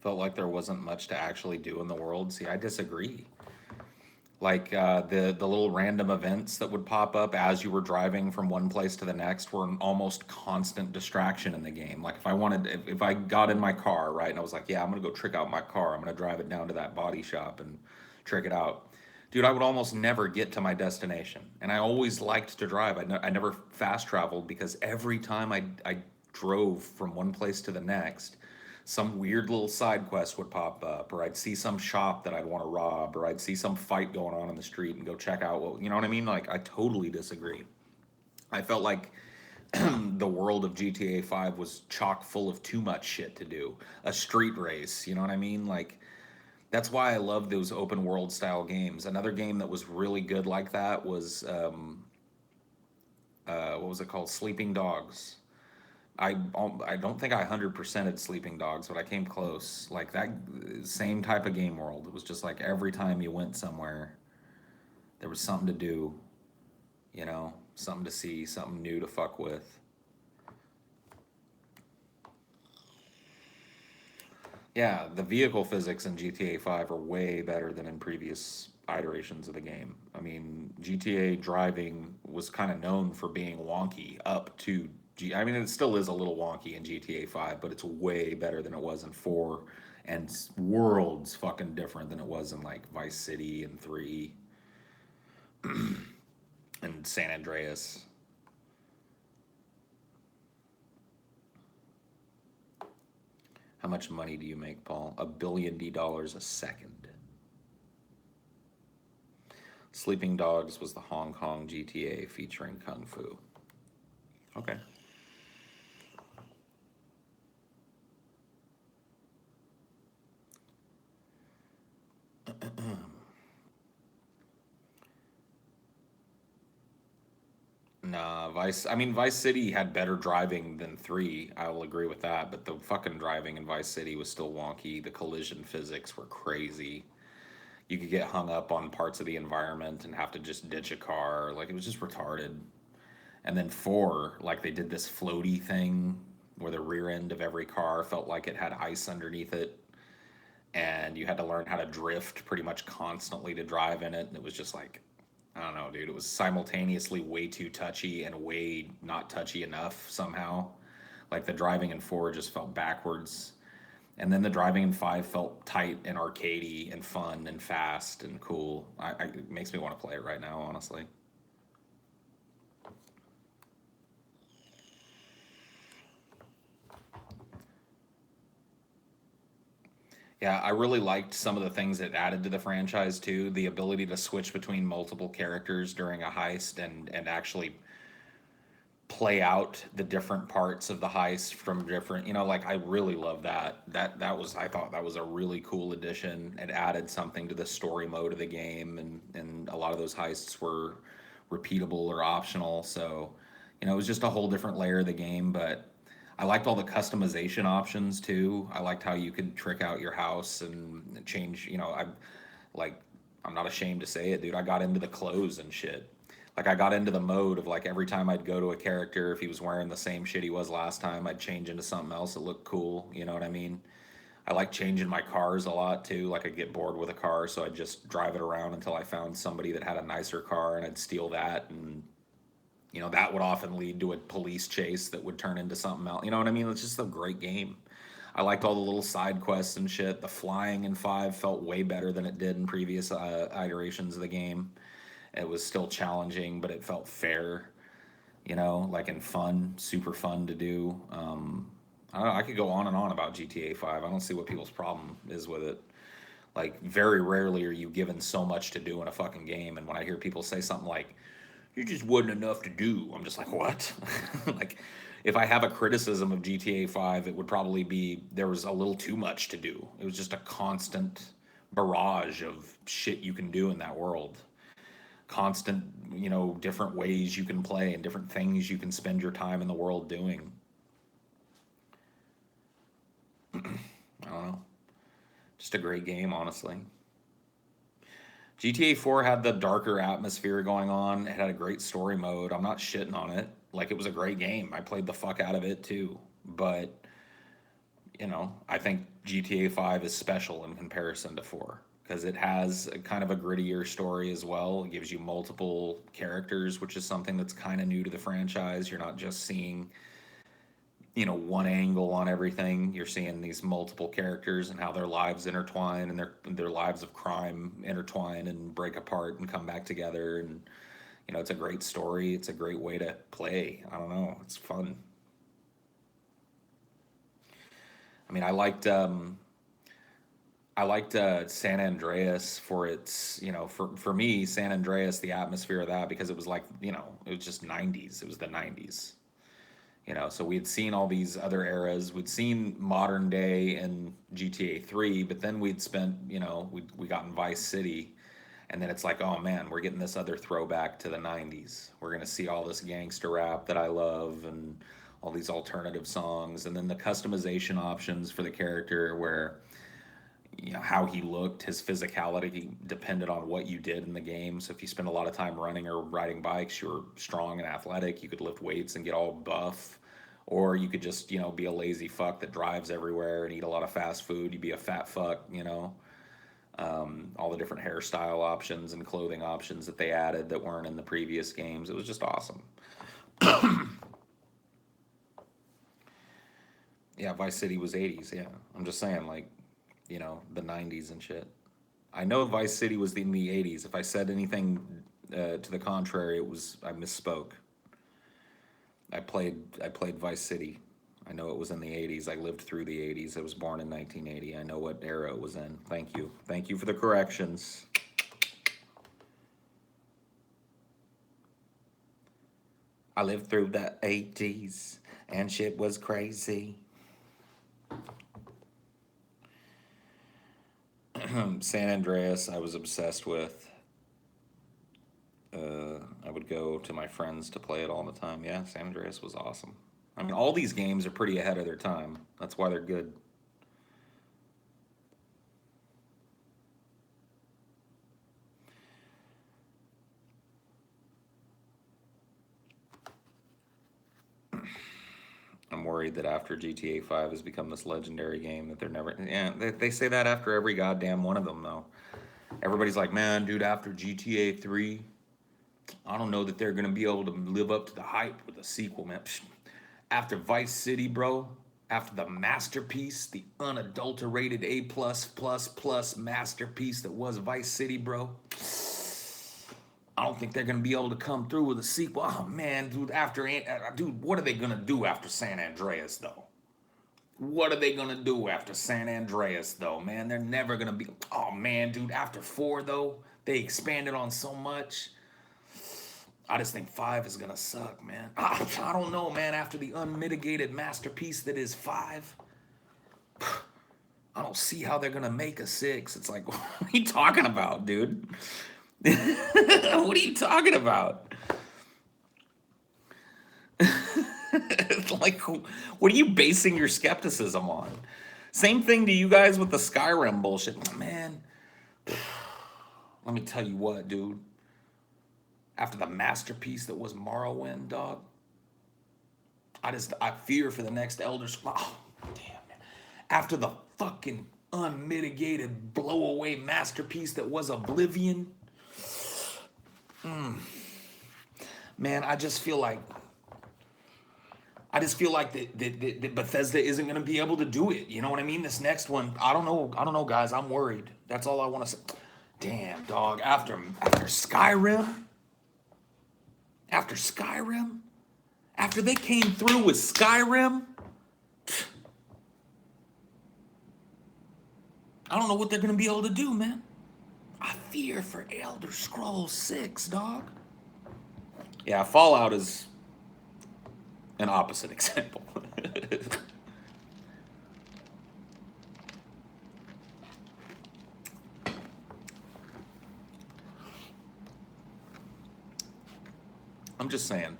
Felt like there wasn't much to actually do in the world. See, I disagree. Like the little random events that would pop up as you were driving from one place to the next were an almost constant distraction in the game. Like if I got in my car, right, and I was like, yeah, I'm gonna go trick out my car. I'm gonna drive it down to that body shop and trick it out. Dude, I would almost never get to my destination, and I always liked to drive. I never fast traveled because every time I drove from one place to the next, some weird little side quest would pop up, or I'd see some shop that I'd want to rob, or I'd see some fight going on in the street and go check out what, you know what I mean? Like, I totally disagree. I felt like the world of GTA 5 was chock full of too much shit to do. A street race, you know what I mean? Like, that's why I love those open world style games. Another game that was really good like that was, what was it called? Sleeping Dogs. I don't think I 100%ed Sleeping Dogs, but I came close. Like that same type of game world. It was just like every time you went somewhere, there was something to do, something to see, something new to fuck with. Yeah, the vehicle physics in GTA 5 are way better than in previous iterations of the game. I mean, GTA driving was kind of known for being wonky up to I mean, it still is a little wonky in GTA 5, but it's way better than it was in 4 and worlds fucking different than it was in like Vice City and 3 and San Andreas. How much money do you make, Paul? $1 billion a second. Sleeping Dogs was the Hong Kong GTA featuring Kung Fu. Okay. Nah, Vice. I mean, Vice City had better driving than 3. I will agree with that. But the fucking driving in Vice City was still wonky. The collision physics were crazy. You could get hung up on parts of the environment and have to just ditch a car. Like, it was just retarded. And then 4, like, they did this floaty thing where the rear end of every car felt like it had ice underneath it. And you had to learn how to drift pretty much constantly to drive in it. And it was just like, I don't know, dude. It was simultaneously way too touchy and way not touchy enough somehow. Like the driving in 4 just felt backwards. And then the driving in 5 felt tight and arcadey and fun and fast and cool. It makes me want to play it right now, honestly. Yeah, I really liked some of the things it added to the franchise too. The ability to switch between multiple characters during a heist and actually play out the different parts of the heist from different, like I really love that. That was, I thought that was a really cool addition. It added something to the story mode of the game, and a lot of those heists were repeatable or optional. So, it was just a whole different layer of the game, but I liked all the customization options too. I liked how you could trick out your house and change, like I'm not ashamed to say it, dude. I got into the clothes and shit. Like I got into the mode of like every time I'd go to a character, if he was wearing the same shit he was last time, I'd change into something else that looked cool. You know what I mean? I like changing my cars a lot too. Like I'd get bored with a car, so I'd just drive it around until I found somebody that had a nicer car, and I'd steal that. And that would often lead to a police chase that would turn into something else. You know what I mean? It's just a great game. I liked all the little side quests and shit. The flying in 5 felt way better than it did in previous iterations of the game. It was still challenging, but it felt fair, like and fun, super fun to do. I don't know, I could go on and on about GTA 5. I don't see what people's problem is with it. Like, very rarely are you given so much to do in a fucking game. And when I hear people say something like, "You just wasn't enough to do," I'm just like, what? Like, if I have a criticism of GTA 5, it would probably be there was a little too much to do. It was just a constant barrage of shit you can do in that world. Constant, different ways you can play and different things you can spend your time in the world doing. I don't know. Just a great game, honestly. GTA 4 had the darker atmosphere going on. It had a great story mode. I'm not shitting on it. Like, it was a great game. I played the fuck out of it too. But, I think GTA 5 is special in comparison to 4 because it has a kind of a grittier story as well. It gives you multiple characters, which is something that's kind of new to the franchise. You're not just seeing one angle on everything. You're seeing these multiple characters and how their lives intertwine and their lives of crime intertwine and break apart and come back together. And it's a great story. It's a great way to play. I don't know. It's fun. I mean, I liked San Andreas for its, for me, San Andreas, the atmosphere of that, because it was like, it was just 90s. It was the 90s. So we had seen all these other eras. We'd seen modern day in GTA 3, but then we'd spent, we got in Vice City, and then it's like, oh man, we're getting this other throwback to the 90s. We're going to see all this gangster rap that I love and all these alternative songs, and then the customization options for the character where how he looked, his physicality depended on what you did in the game. So if you spend a lot of time running or riding bikes, you're strong and athletic. You could lift weights and get all buff, or you could just be a lazy fuck that drives everywhere and eat a lot of fast food. You'd be a fat fuck. All the different hairstyle options and clothing options that they added that weren't in the previous games. It was just awesome. Yeah, Vice City was 80s. Yeah, I'm just saying, like, the 90s and shit. I know Vice City was in the 80s. If I said anything to the contrary, I misspoke. I played Vice City. I know it was in the 80s. I lived through the 80s. I was born in 1980. I know what era it was in. Thank you. Thank you for the corrections. I lived through the 80s and shit was crazy. San Andreas, I was obsessed with. I would go to my friends to play it all the time. Yeah, San Andreas was awesome. I mean, all these games are pretty ahead of their time. That's why they're good. I'm worried that after GTA 5 has become this legendary game that they're never. Yeah, they say that after every goddamn one of them, though. Everybody's like, man, dude, after GTA 3, I don't know that they're going to be able to live up to the hype with a sequel, man. After Vice City, bro, after the masterpiece, the unadulterated A plus plus plus masterpiece that was Vice City, bro. I don't think they're gonna be able to come through with a sequel. Oh man, dude, what are they gonna do after San Andreas though? What are they gonna do after San Andreas though, man? They're never gonna be. Oh man, dude, after 4 though, they expanded on so much. I just think 5 is gonna suck, man. I don't know, man. After the unmitigated masterpiece that is 5, I don't see how they're gonna make a 6. It's like, what are you talking about, dude? What are you talking about? Like, what are you basing your skepticism on? Same thing to you guys with the Skyrim bullshit. Man, let me tell you what, dude. After the masterpiece that was Morrowind, dog, I fear for the next Elder Scrolls. Oh, damn, man. After the fucking unmitigated blowaway masterpiece that was Oblivion, man, I just feel like that Bethesda isn't going to be able to do it. You know what I mean? This next one, I don't know, guys. I'm worried. That's all I want to say. Damn, dog. After Skyrim, after they came through with Skyrim, I don't know what they're gonna be able to do, man. I fear for Elder Scrolls 6, dog. Yeah, Fallout is an opposite example. I'm just saying.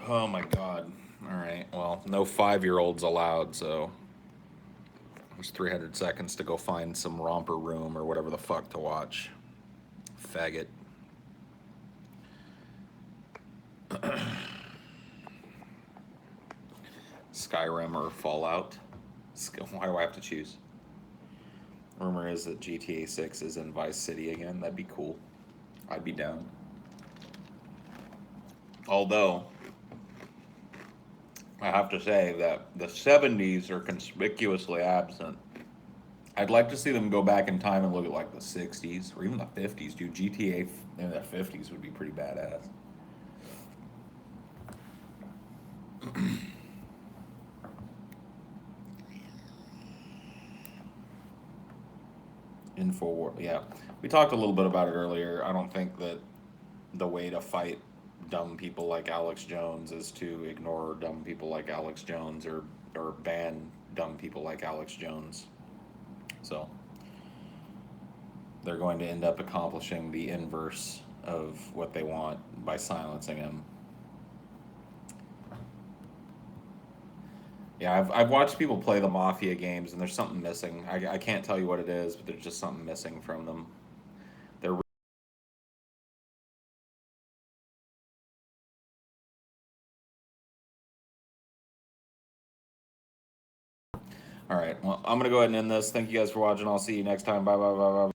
Oh my god. All right. Well, no 5-year-olds allowed, so there's 300 seconds to go find some romper room or whatever the fuck to watch. Faggot. Skyrim or Fallout. Why do I have to choose? Rumor is that GTA 6 is in Vice City again. That'd be cool. I'd be down. Although, I have to say that the 70s are conspicuously absent. I'd like to see them go back in time and look at like the 60s or even the 50s, dude. GTA in the 50s would be pretty badass. Infowar, yeah. We talked a little bit about it earlier. I don't think that the way to fight dumb people like Alex Jones is to ignore dumb people like Alex Jones or ban dumb people like Alex Jones. So they're going to end up accomplishing the inverse of what they want by silencing him. Yeah, I've watched people play the Mafia games, and there's something missing. I can't tell you what it is, but there's just something missing from them. They're all right. Well, I'm gonna go ahead and end this. Thank you guys for watching. I'll see you next time. Bye bye bye bye.